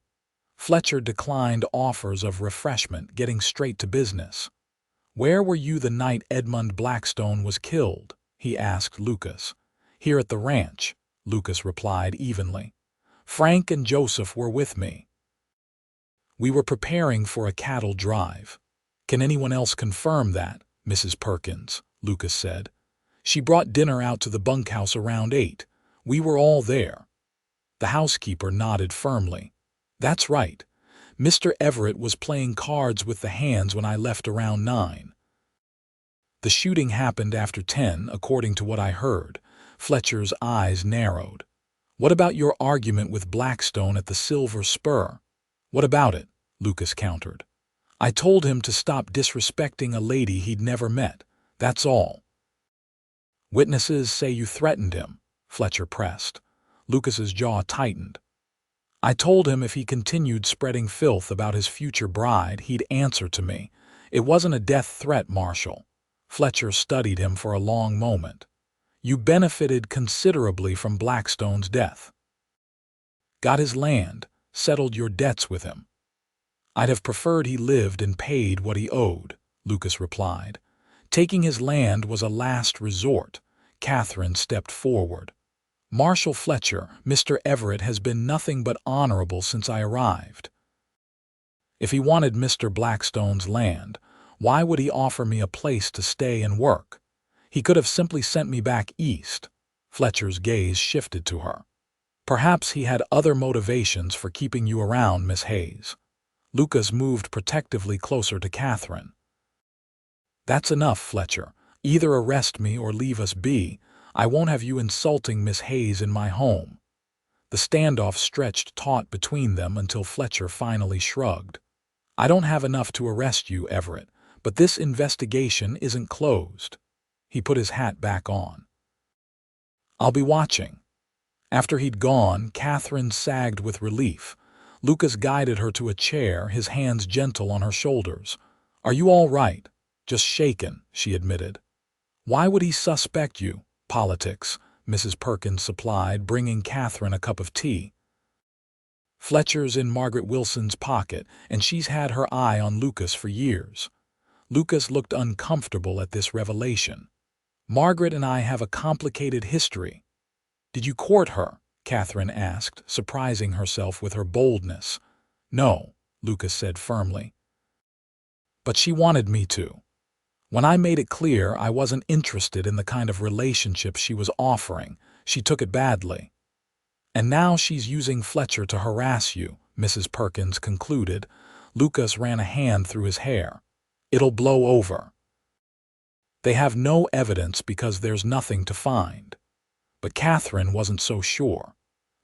Fletcher declined offers of refreshment, getting straight to business. "Where were you the night Edmund Blackstone was killed?" he asked Lucas. "Here at the ranch," Lucas replied evenly. "Frank and Joseph were with me. We were preparing for a cattle drive." "Can anyone else confirm that, Mrs. Perkins?" Lucas said. "She brought dinner out to the bunkhouse around 8. We were all there." The housekeeper nodded firmly. "That's right. Mr. Everett was playing cards with the hands when I left around 9. The shooting happened after 10, according to what I heard." Fletcher's eyes narrowed. "What about your argument with Blackstone at the Silver Spur?" "What about it?" Lucas countered. "I told him to stop disrespecting a lady he'd never met. That's all." "Witnesses say you threatened him," Fletcher pressed. Lucas's jaw tightened. "I told him if he continued spreading filth about his future bride, he'd answer to me. It wasn't a death threat, Marshal." Fletcher studied him for a long moment. "You benefited considerably from Blackstone's death. Got his land, settled your debts with him." "I'd have preferred he lived and paid what he owed," Lucas replied. "Taking his land was a last resort." Catherine stepped forward. "Marshal Fletcher, Mr. Everett has been nothing but honorable since I arrived. If he wanted Mr. Blackstone's land, Why would he offer me a place to stay and work? He could have simply sent me back east. Fletcher's gaze shifted to her. Perhaps he had other motivations for keeping you around, Miss Hayes. Lucas moved protectively closer to Catherine. That's enough, Fletcher. Either arrest me or leave us be. I won't have you insulting Miss Hayes in my home. The standoff stretched taut between them until Fletcher finally shrugged. I don't have enough to arrest you, Everett, but this investigation isn't closed. He put his hat back on. I'll be watching. After he'd gone, Catherine sagged with relief. Lucas guided her to a chair, his hands gentle on her shoulders. Are you all right? Just shaken, she admitted. Why would he suspect you? Politics, Mrs. Perkins supplied, bringing Catherine a cup of tea. Fletcher's in Margaret Wilson's pocket, and she's had her eye on Lucas for years. Lucas looked uncomfortable at this revelation. Margaret and I have a complicated history. Did you court her? Catherine asked, surprising herself with her boldness. No, Lucas said firmly. But she wanted me to. When I made it clear I wasn't interested in the kind of relationship she was offering, she took it badly. And now she's using Fletcher to harass you, Mrs. Perkins concluded. Lucas ran a hand through his hair. It'll blow over. They have no evidence because there's nothing to find. But Catherine wasn't so sure.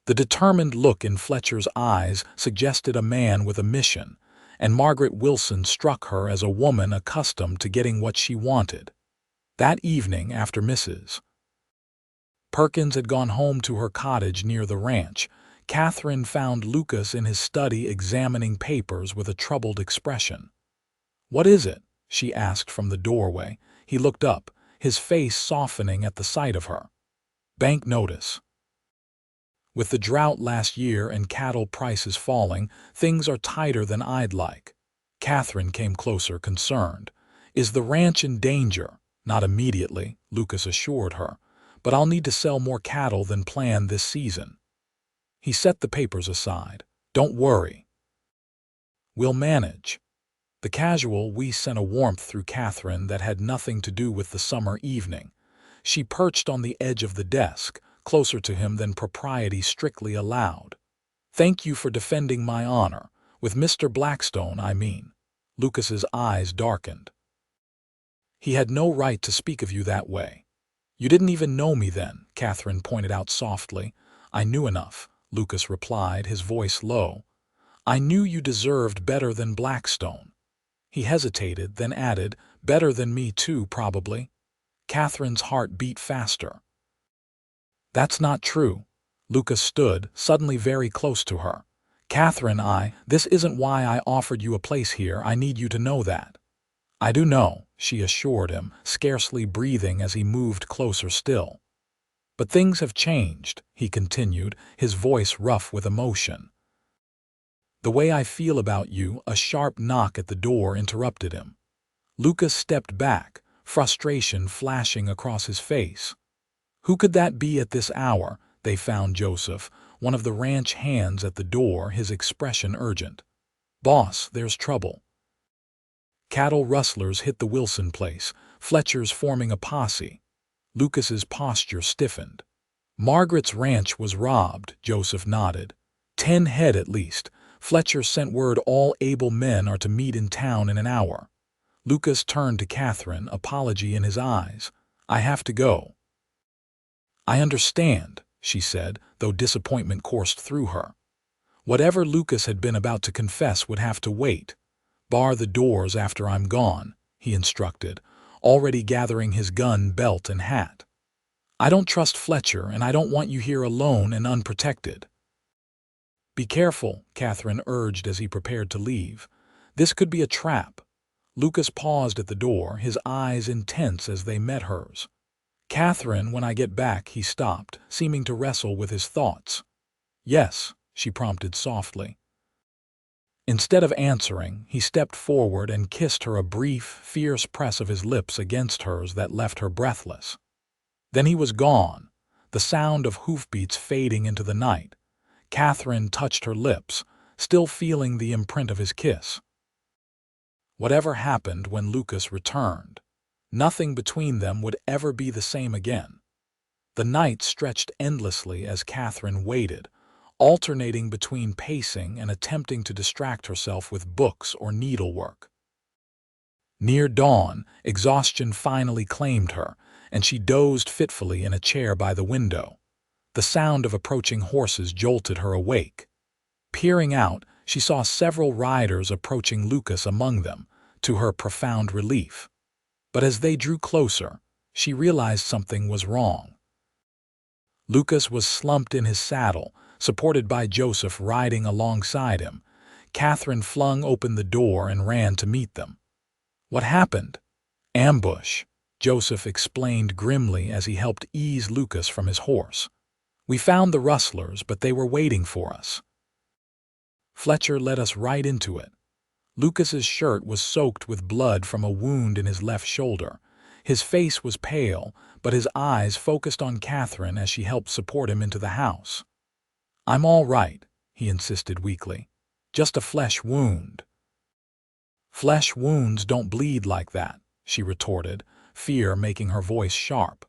The determined look in Fletcher's eyes suggested a man with a mission, and Margaret Wilson struck her as a woman accustomed to getting what she wanted. That evening, after Mrs. Perkins had gone home to her cottage near the ranch, Catherine found Lucas in his study examining papers with a troubled expression. What is it? She asked from the doorway. He looked up, his face softening at the sight of her. Bank notice. With the drought last year and cattle prices falling, things are tighter than I'd like. Catherine came closer, concerned. Is the ranch in danger? Not immediately, Lucas assured her, but I'll need to sell more cattle than planned this season. He set the papers aside. Don't worry. We'll manage. The casual we sent a warmth through Catherine that had nothing to do with the summer evening. She perched on the edge of the desk, closer to him than propriety strictly allowed. Thank you for defending my honor. With Mr. Blackstone, I mean. Lucas's eyes darkened. He had no right to speak of you that way. You didn't even know me then, Catherine pointed out softly. I knew enough, Lucas replied, his voice low. I knew you deserved better than Blackstone. He hesitated, then added, better than me too, probably. Catherine's heart beat faster. That's not true. Lucas stood, suddenly very close to her. Catherine, this isn't why I offered you a place here. I need you to know that. I do know, she assured him, scarcely breathing as he moved closer still. But things have changed, he continued, his voice rough with emotion. The way I feel about you, a sharp knock at the door interrupted him. Lucas stepped back, frustration flashing across his face. Who could that be at this hour? They found Joseph, one of the ranch hands at the door, his expression urgent. Boss, there's trouble. Cattle rustlers hit the Wilson place, Fletcher's forming a posse. Lucas's posture stiffened. Margaret's ranch was robbed, Joseph nodded. 10 head at least. Fletcher sent word all able men are to meet in town in an hour. Lucas turned to Catherine, apology in his eyes. I have to go. I understand, she said, though disappointment coursed through her. Whatever Lucas had been about to confess would have to wait. Bar the doors after I'm gone, he instructed, already gathering his gun, belt, and hat. I don't trust Fletcher, and I don't want you here alone and unprotected. Be careful, Catherine urged as he prepared to leave. This could be a trap. Lucas paused at the door, his eyes intense as they met hers. Catherine, when I get back, he stopped, seeming to wrestle with his thoughts. Yes, she prompted softly. Instead of answering, he stepped forward and kissed her, a brief, fierce press of his lips against hers that left her breathless. Then he was gone, the sound of hoofbeats fading into the night. Catherine touched her lips, still feeling the imprint of his kiss. Whatever happened when Lucas returned, nothing between them would ever be the same again. The night stretched endlessly as Catherine waited, alternating between pacing and attempting to distract herself with books or needlework. Near dawn, exhaustion finally claimed her, and she dozed fitfully in a chair by the window. The sound of approaching horses jolted her awake. Peering out, she saw several riders approaching Lucas among them, to her profound relief. But as they drew closer, she realized something was wrong. Lucas was slumped in his saddle, supported by Joseph riding alongside him. Catherine flung open the door and ran to meet them. "What happened?" "Ambush," Joseph explained grimly as he helped ease Lucas from his horse. "We found the rustlers, but they were waiting for us. Fletcher led us right into it." Lucas's shirt was soaked with blood from a wound in his left shoulder. His face was pale, but his eyes focused on Catherine as she helped support him into the house. "I'm all right," he insisted weakly. "Just a flesh wound." "Flesh wounds don't bleed like that," she retorted, fear making her voice sharp.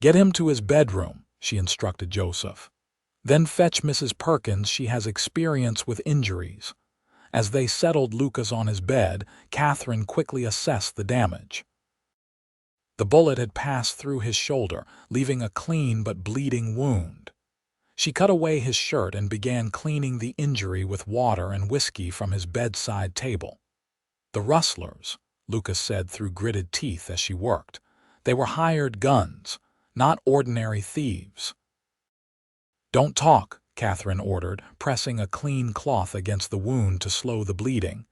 "Get him to his bedroom," she instructed Joseph. "Then fetch Mrs. Perkins, she has experience with injuries." As they settled Lucas on his bed, Catherine quickly assessed the damage. The bullet had passed through his shoulder, leaving a clean but bleeding wound. She cut away his shirt and began cleaning the injury with water and whiskey from his bedside table. "The rustlers," Lucas said through gritted teeth as she worked. "They were hired guns, not ordinary thieves." "Don't talk," Catherine ordered, pressing a clean cloth against the wound to slow the bleeding.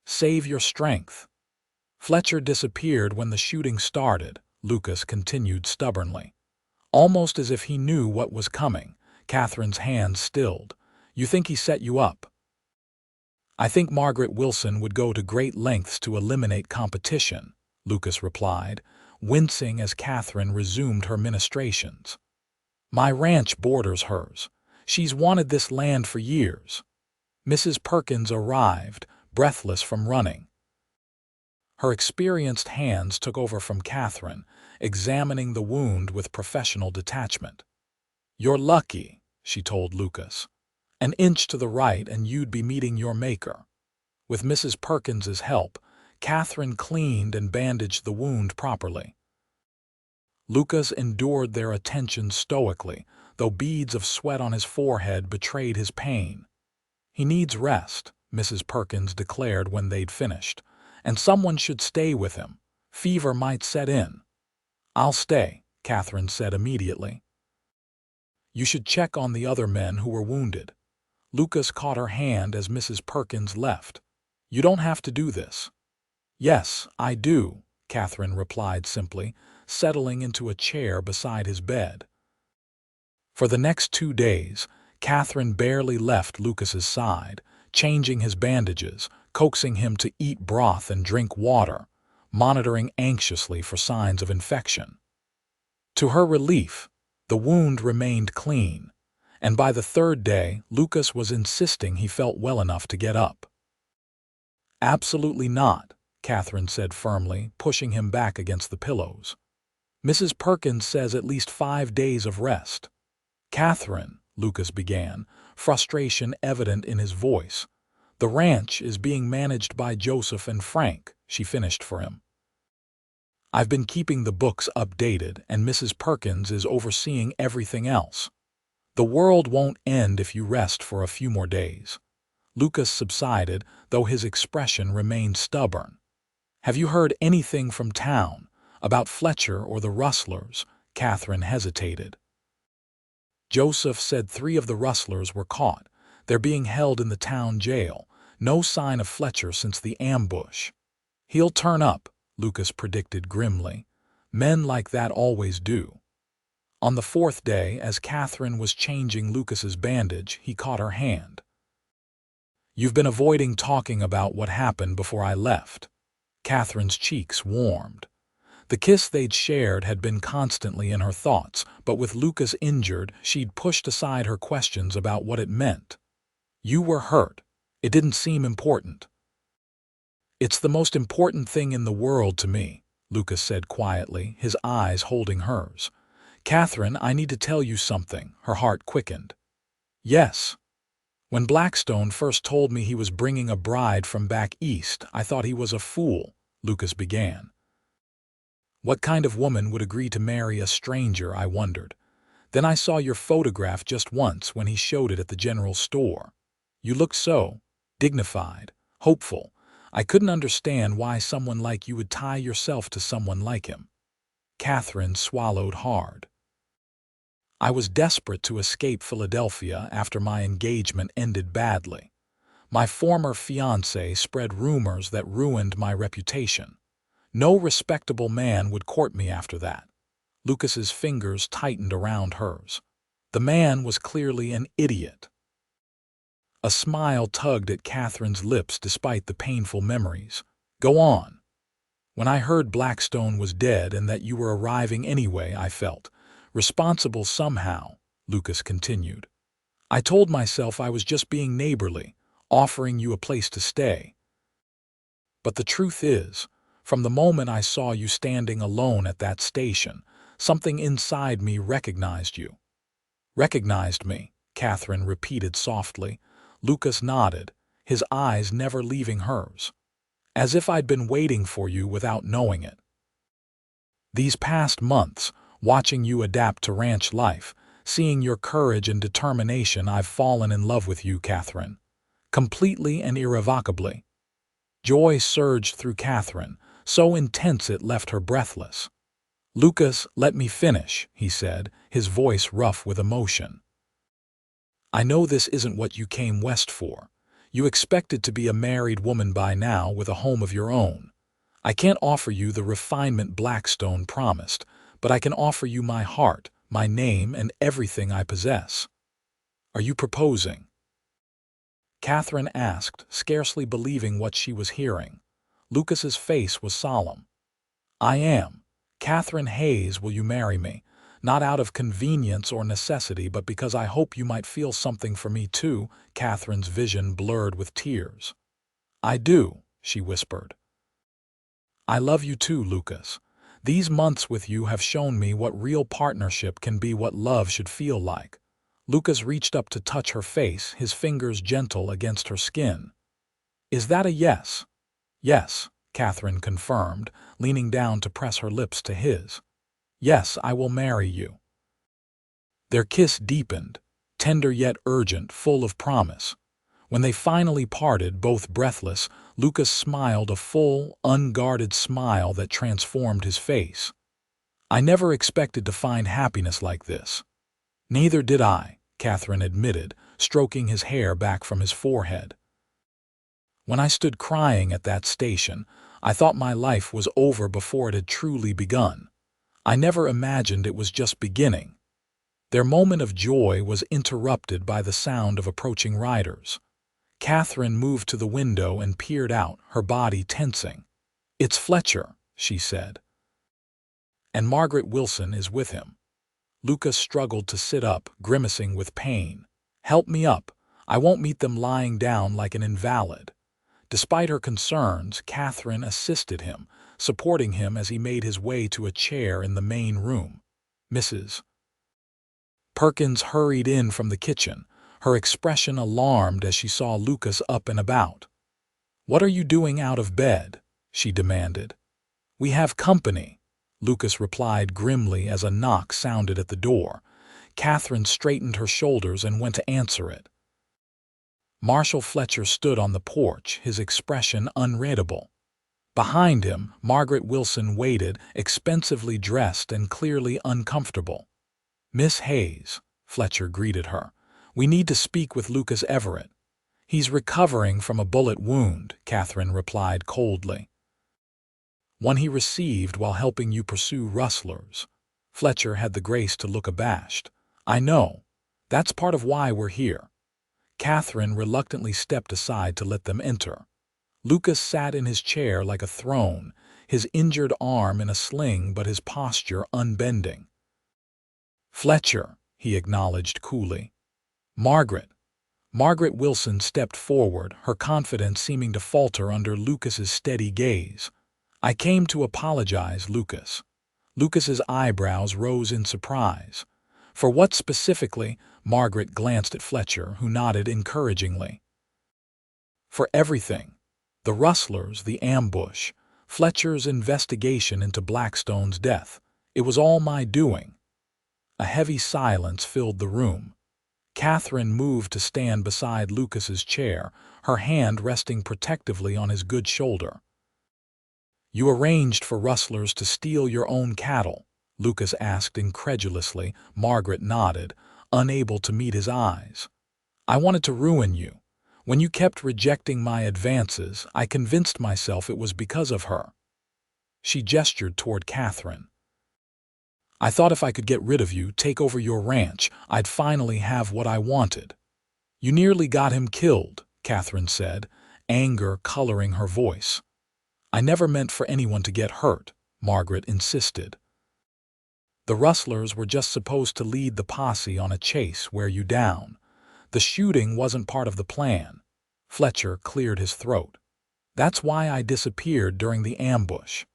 "Save your strength." "Fletcher disappeared when the shooting started," Lucas continued stubbornly. Almost as if he knew what was coming, Catherine's hand stilled. "You think he set you up?" "I think Margaret Wilson would go to great lengths to eliminate competition," Lucas replied, wincing as Catherine resumed her ministrations. "My ranch borders hers. She's wanted this land for years." Mrs. Perkins arrived, breathless from running. Her experienced hands took over from Catherine, examining the wound with professional detachment. "You're lucky," she told Lucas. "An inch to the right and you'd be meeting your maker." With Mrs. Perkins's help, Catherine cleaned and bandaged the wound properly. Lucas endured their attention stoically, though beads of sweat on his forehead betrayed his pain. "He needs rest," Mrs. Perkins declared when they'd finished, "and someone should stay with him. Fever might set in." "I'll stay," Catherine said immediately. "You should check on the other men who were wounded." Lucas caught her hand as Mrs. Perkins left. "You don't have to do this." "Yes, I do," Catherine replied simply, settling into a chair beside his bed. For the next 2 days, Catherine barely left Lucas's side, changing his bandages, coaxing him to eat broth and drink water, monitoring anxiously for signs of infection. To her relief, the wound remained clean, and by the 3rd day, Lucas was insisting he felt well enough to get up. "Absolutely not," Catherine said firmly, pushing him back against the pillows. "Mrs. Perkins says at least 5 days of rest." "Catherine," Lucas began, frustration evident in his voice. "The ranch is being managed by Joseph and Frank," she finished for him. "I've been keeping the books updated, and Mrs. Perkins is overseeing everything else. The world won't end if you rest for a few more days." Lucas subsided, though his expression remained stubborn. "Have you heard anything from town, about Fletcher or the rustlers?" Catherine hesitated. "Joseph said 3 of the rustlers were caught. They're being held in the town jail. No sign of Fletcher since the ambush." "He'll turn up," Lucas predicted grimly. "Men like that always do." On the 4th day, as Catherine was changing Lucas's bandage, he caught her hand. "You've been avoiding talking about what happened before I left." Catherine's cheeks warmed. The kiss they'd shared had been constantly in her thoughts, but with Lucas injured, she'd pushed aside her questions about what it meant. "You were hurt. It didn't seem important." It's the most important thing in the world to me, Lucas said quietly, his eyes holding hers. Catherine, I need to tell you something. Her heart quickened. Yes. When Blackstone first told me he was bringing a bride from back east, I thought he was a fool, Lucas began. What kind of woman would agree to marry a stranger, I wondered. Then I saw your photograph just once when he showed it at the general store. You looked so dignified, hopeful. I couldn't understand why someone like you would tie yourself to someone like him. Catherine swallowed hard. I was desperate to escape Philadelphia after my engagement ended badly. My former fiancé spread rumors that ruined my reputation. No respectable man would court me after that. Lucas's fingers tightened around hers. The man was clearly an idiot. A smile tugged at Catherine's lips despite the painful memories. Go on. When I heard Blackstone was dead and that you were arriving anyway, I felt responsible somehow, Lucas continued. I told myself I was just being neighborly, offering you a place to stay. But the truth is, from the moment I saw you standing alone at that station, something inside me recognized you. Recognized me, Catherine repeated softly. Lucas nodded, his eyes never leaving hers. As if I'd been waiting for you without knowing it. These past months, watching you adapt to ranch life, seeing your courage and determination, I've fallen in love with you, Catherine. Completely and irrevocably. Joy surged through Catherine, so intense it left her breathless. Lucas, let me finish, he said, his voice rough with emotion. I know this isn't what you came west for. You expected to be a married woman by now with a home of your own. I can't offer you the refinement Blackstone promised, but I can offer you my heart, my name, and everything I possess. Are you proposing? Catherine asked, scarcely believing what she was hearing. Lucas's face was solemn. I am. Catherine Hayes, will you marry me? Not out of convenience or necessity, but because I hope you might feel something for me too. Catherine's vision blurred with tears. I do, she whispered. I love you too, Lucas. These months with you have shown me what real partnership can be, what love should feel like. Lucas reached up to touch her face, his fingers gentle against her skin. Is that a yes? Yes, Catherine confirmed, leaning down to press her lips to his. Yes, I will marry you. Their kiss deepened, tender yet urgent, full of promise. When they finally parted, both breathless, Lucas smiled, a full, unguarded smile that transformed his face. I never expected to find happiness like this. Neither did I, Catherine admitted, stroking his hair back from his forehead. When I stood crying at that station, I thought my life was over before it had truly begun. I never imagined it was just beginning. Their moment of joy was interrupted by the sound of approaching riders. Catherine moved to the window and peered out, her body tensing. It's Fletcher, she said. And Margaret Wilson is with him. Lucas struggled to sit up, grimacing with pain. Help me up. I won't meet them lying down like an invalid. Despite her concerns, Catherine assisted him, supporting him as he made his way to a chair in the main room. Mrs. Perkins hurried in from the kitchen, her expression alarmed as she saw Lucas up and about. What are you doing out of bed? She demanded. We have company, Lucas replied grimly as a knock sounded at the door. Catherine straightened her shoulders and went to answer it. Marshal Fletcher stood on the porch, his expression unreadable. Behind him, Margaret Wilson waited, expensively dressed and clearly uncomfortable. Miss Hayes, Fletcher greeted her. We need to speak with Lucas Everett. He's recovering from a bullet wound, Catherine replied coldly. One he received while helping you pursue rustlers. Fletcher had the grace to look abashed. I know. That's part of why we're here. Catherine reluctantly stepped aside to let them enter. Lucas sat in his chair like a throne, his injured arm in a sling but his posture unbending. Fletcher, he acknowledged coolly. Margaret. Margaret Wilson stepped forward, her confidence seeming to falter under Lucas's steady gaze. "I came to apologize, Lucas." Lucas's eyebrows rose in surprise. "For what specifically?" Margaret glanced at Fletcher, who nodded encouragingly. "For everything. The rustlers, the ambush, Fletcher's investigation into Blackstone's death. It was all my doing." A heavy silence filled the room. Catherine moved to stand beside Lucas's chair, her hand resting protectively on his good shoulder. "You arranged for rustlers to steal your own cattle?" Lucas asked incredulously. Margaret nodded, unable to meet his eyes. "I wanted to ruin you. When you kept rejecting my advances, I convinced myself it was because of her." She gestured toward Catherine. "I thought if I could get rid of you, take over your ranch, I'd finally have what I wanted." "You nearly got him killed," Catherine said, anger coloring her voice. "I never meant for anyone to get hurt," Margaret insisted. "The rustlers were just supposed to lead the posse on a chase, wear you down. The shooting wasn't part of the plan." Fletcher cleared his throat. "That's why I disappeared during the ambush.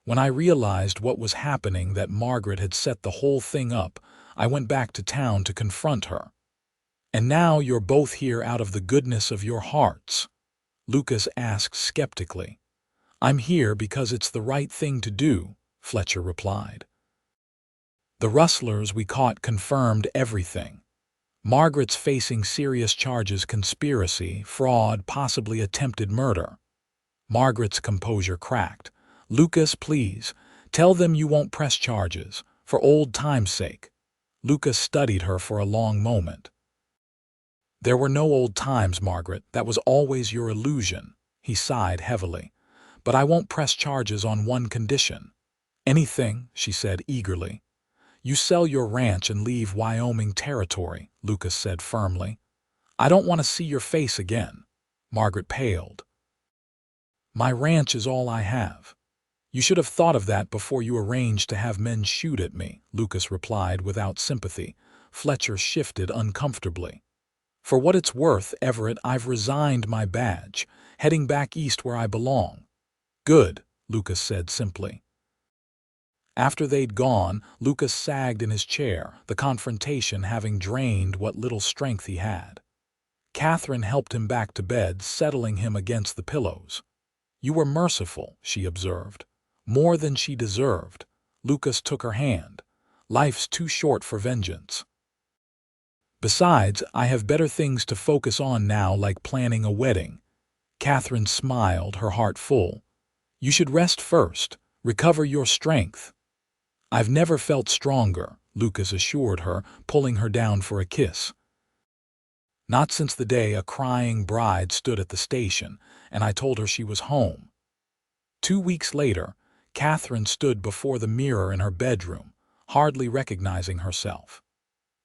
When I realized what was happening, that Margaret had set the whole thing up, I went back to town to confront her. And now you're both here out of the goodness of your hearts?" Lucas asked skeptically. "I'm here because it's the right thing to do," Fletcher replied. "The rustlers we caught confirmed everything. Margaret's facing serious charges: conspiracy, fraud, possibly attempted murder." Margaret's composure cracked. "Lucas, please, tell them you won't press charges, for old time's sake." Lucas studied her for a long moment. "There were no old times, Margaret. That was always your illusion." He sighed heavily. "But I won't press charges on one condition." "Anything," she said eagerly. "You sell your ranch and leave Wyoming Territory," Lucas said firmly. "I don't want to see your face again." Margaret paled. "My ranch is all I have." "You should have thought of that before you arranged to have men shoot at me," Lucas replied without sympathy. Fletcher shifted uncomfortably. "For what it's worth, Everett, I've resigned my badge, heading back east where I belong." "Good," Lucas said simply. After they'd gone, Lucas sagged in his chair, the confrontation having drained what little strength he had. Catherine helped him back to bed, settling him against the pillows. "You were merciful," she observed. "More than she deserved." Lucas took her hand. "Life's too short for vengeance. Besides, I have better things to focus on now, like planning a wedding." Catherine smiled, her heart full. "You should rest first, recover your strength." "I've never felt stronger," Lucas assured her, pulling her down for a kiss. "Not since the day a crying bride stood at the station, and I told her she was home." 2 weeks later, Catherine stood before the mirror in her bedroom, hardly recognizing herself.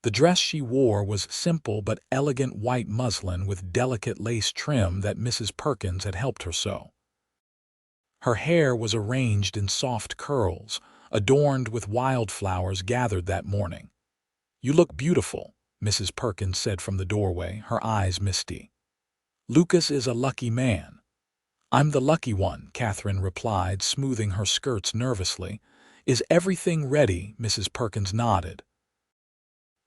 The dress she wore was simple but elegant white muslin with delicate lace trim that Mrs. Perkins had helped her sew. Her hair was arranged in soft curls, adorned with wildflowers gathered that morning. "You look beautiful," Mrs. Perkins said from the doorway, her eyes misty. "Lucas is a lucky man." "I'm the lucky one," Catherine replied, smoothing her skirts nervously. "Is everything ready?" Mrs. Perkins nodded.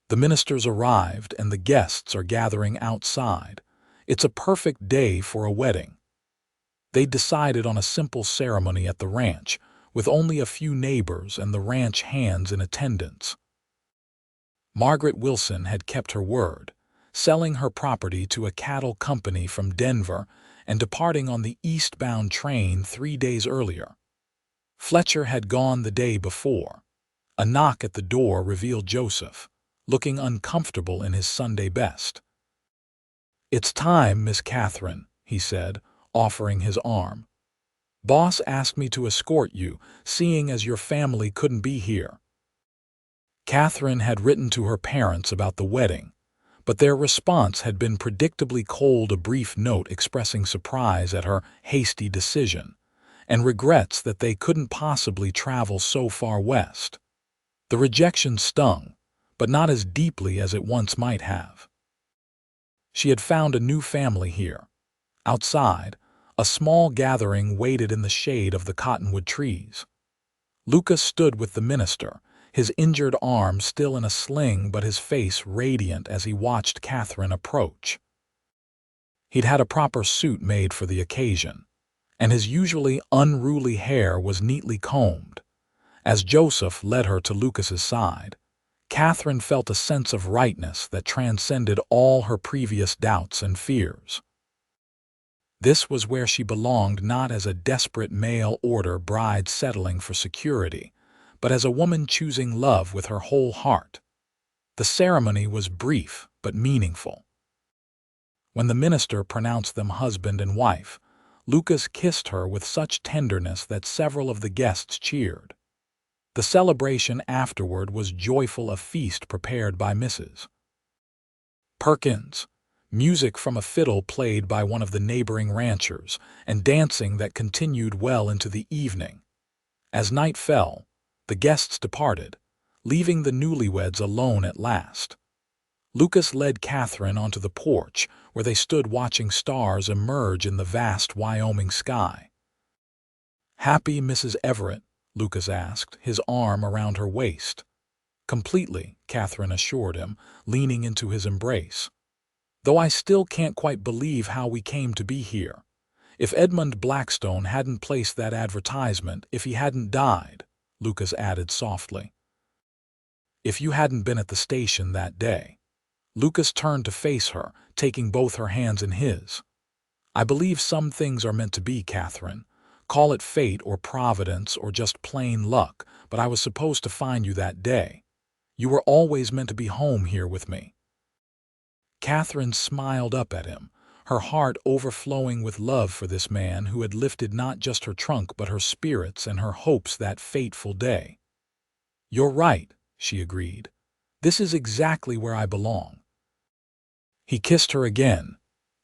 "The ministers arrived and the guests are gathering outside. It's a perfect day for a wedding." They decided on a simple ceremony at the ranch, with only a few neighbors and the ranch hands in attendance. Margaret Wilson had kept her word, selling her property to a cattle company from Denver and departing on the eastbound train 3 days earlier. Fletcher had gone the day before. A knock at the door revealed Joseph, looking uncomfortable in his Sunday best. "It's time, Miss Catherine," he said, offering his arm. "Boss asked me to escort you, seeing as your family couldn't be here." Catherine had written to her parents about the wedding, but their response had been predictably cold, a brief note expressing surprise at her hasty decision, and regrets that they couldn't possibly travel so far west. The rejection stung, but not as deeply as it once might have. She had found a new family here. Outside, a small gathering waited in the shade of the cottonwood trees. Lucas stood with the minister, his injured arm still in a sling but his face radiant as he watched Catherine approach. He'd had a proper suit made for the occasion, and his usually unruly hair was neatly combed. As Joseph led her to Lucas's side, Catherine felt a sense of rightness that transcended all her previous doubts and fears. This was where she belonged, not as a desperate mail-order bride settling for security, but as a woman choosing love with her whole heart. The ceremony was brief but meaningful. When the minister pronounced them husband and wife, Lucas kissed her with such tenderness that several of the guests cheered. The celebration afterward was joyful, a feast prepared by Mrs. Perkins. Music from a fiddle played by one of the neighboring ranchers, and dancing that continued well into the evening. As night fell, the guests departed, leaving the newlyweds alone at last. Lucas led Catherine onto the porch, where they stood watching stars emerge in the vast Wyoming sky. "Happy, Mrs. Everett?" Lucas asked, his arm around her waist. "Completely," Catherine assured him, leaning into his embrace. "Though I still can't quite believe how we came to be here. If Edmund Blackstone hadn't placed that advertisement, if he hadn't died," Lucas added softly. "If you hadn't been at the station that day." Lucas turned to face her, taking both her hands in his. "I believe some things are meant to be, Catherine. Call it fate or providence or just plain luck, but I was supposed to find you that day. You were always meant to be home here with me." Catherine smiled up at him, her heart overflowing with love for this man who had lifted not just her trunk but her spirits and her hopes that fateful day. "You're right," she agreed. "This is exactly where I belong." He kissed her again,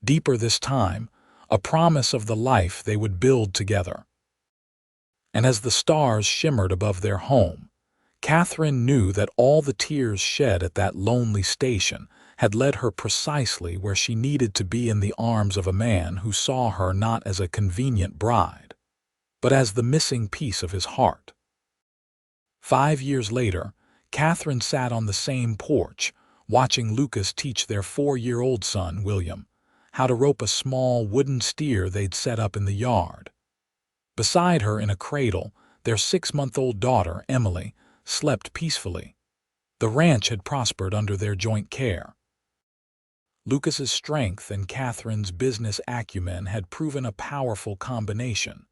deeper this time, a promise of the life they would build together. And as the stars shimmered above their home, Catherine knew that all the tears shed at that lonely station had led her precisely where she needed to be, in the arms of a man who saw her not as a convenient bride, but as the missing piece of his heart. 5 years later, Catherine sat on the same porch, watching Lucas teach their 4-year-old son, William, how to rope a small wooden steer they'd set up in the yard. Beside her in a cradle, their 6-month-old daughter, Emily, slept peacefully. The ranch had prospered under their joint care. Lucas's strength and Catherine's business acumen had proven a powerful combination.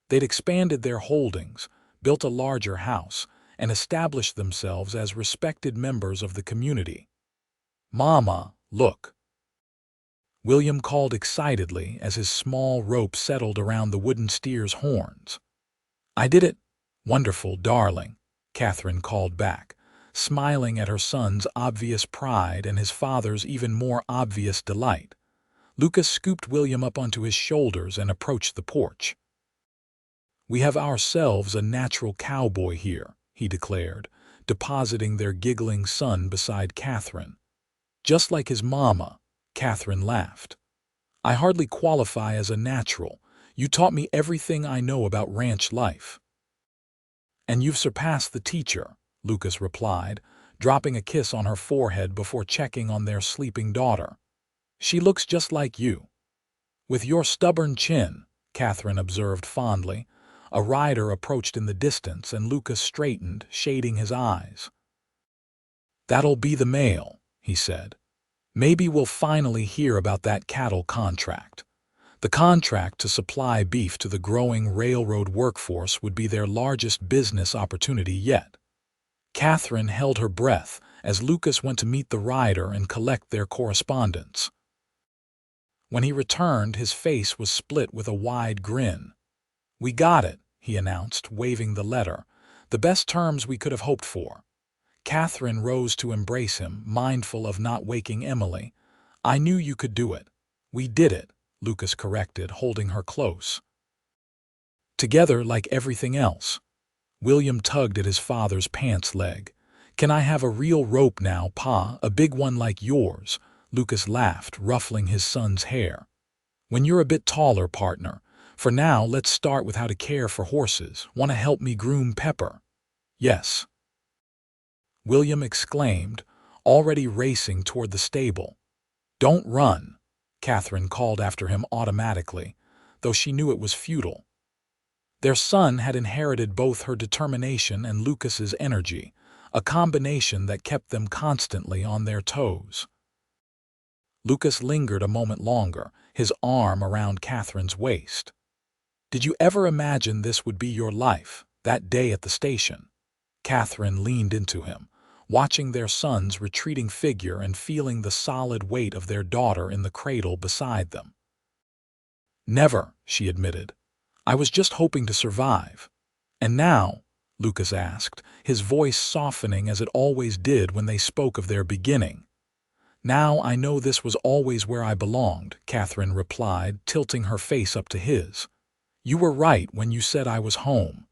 They'd expanded their holdings, built a larger house, and established themselves as respected members of the community. "Mama, look," William called excitedly as his small rope settled around the wooden steer's horns. "I did it." "Wonderful, darling," Catherine called back, smiling at her son's obvious pride and his father's even more obvious delight. Lucas scooped William up onto his shoulders and approached the porch. "We have ourselves a natural cowboy here," he declared, depositing their giggling son beside Catherine. "Just like his mama," Catherine laughed. "I hardly qualify as a natural. You taught me everything I know about ranch life." "And you've surpassed the teacher," Lucas replied, dropping a kiss on her forehead before checking on their sleeping daughter. "She looks just like you." "With your stubborn chin," Catherine observed fondly. A rider approached in the distance, and Lucas straightened, shading his eyes. "That'll be the mail," he said. "Maybe we'll finally hear about that cattle contract." The contract to supply beef to the growing railroad workforce would be their largest business opportunity yet. Catherine held her breath as Lucas went to meet the rider and collect their correspondence. When he returned, his face was split with a wide grin. "We got it," he announced, waving the letter. "The best terms we could have hoped for." Catherine rose to embrace him, mindful of not waking Emily. "I knew you could do it." "We did it," Lucas corrected, holding her close. "Together like everything else." William tugged at his father's pants leg. "Can I have a real rope now, Pa? A big one like yours?" Lucas laughed, ruffling his son's hair. "When you're a bit taller, partner. For now, let's start with how to care for horses. Want to help me groom Pepper?" "Yes," William exclaimed, already racing toward the stable. "Don't run," Catherine called after him automatically, though she knew it was futile. Their son had inherited both her determination and Lucas's energy, a combination that kept them constantly on their toes. Lucas lingered a moment longer, his arm around Catherine's waist. "Did you ever imagine this would be your life, that day at the station?" Catherine leaned into him, watching their son's retreating figure and feeling the solid weight of their daughter in the cradle beside them. "Never," she admitted. "I was just hoping to survive." "And now?" Lucas asked, his voice softening as it always did when they spoke of their beginning. "Now I know this was always where I belonged," Catherine replied, tilting her face up to his. "You were right when you said I was home.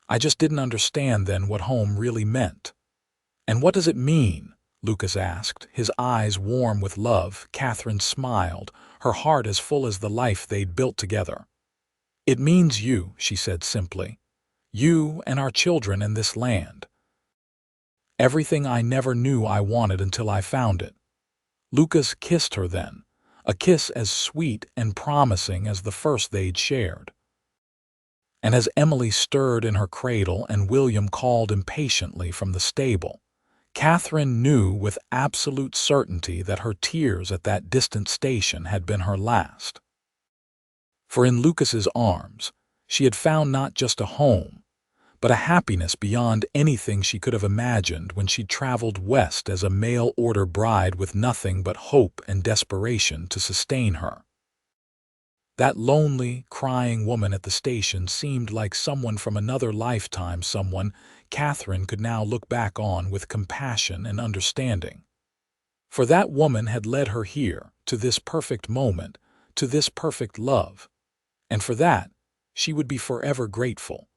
I just didn't understand then what home really meant." "And what does it mean?" Lucas asked, his eyes warm with love. Catherine smiled, her heart as full as the life they'd built together. "It means you," she said simply. "You and our children and this land. Everything I never knew I wanted until I found it." Lucas kissed her then, a kiss as sweet and promising as the first they'd shared. And as Emily stirred in her cradle and William called impatiently from the stable, Catherine knew with absolute certainty that her tears at that distant station had been her last. For in Lucas's arms, she had found not just a home, but a happiness beyond anything she could have imagined when she traveled west as a mail-order bride with nothing but hope and desperation to sustain her. That lonely, crying woman at the station seemed like someone from another lifetime, someone Catherine could now look back on with compassion and understanding. For that woman had led her here, to this perfect moment, to this perfect love, and for that she would be forever grateful.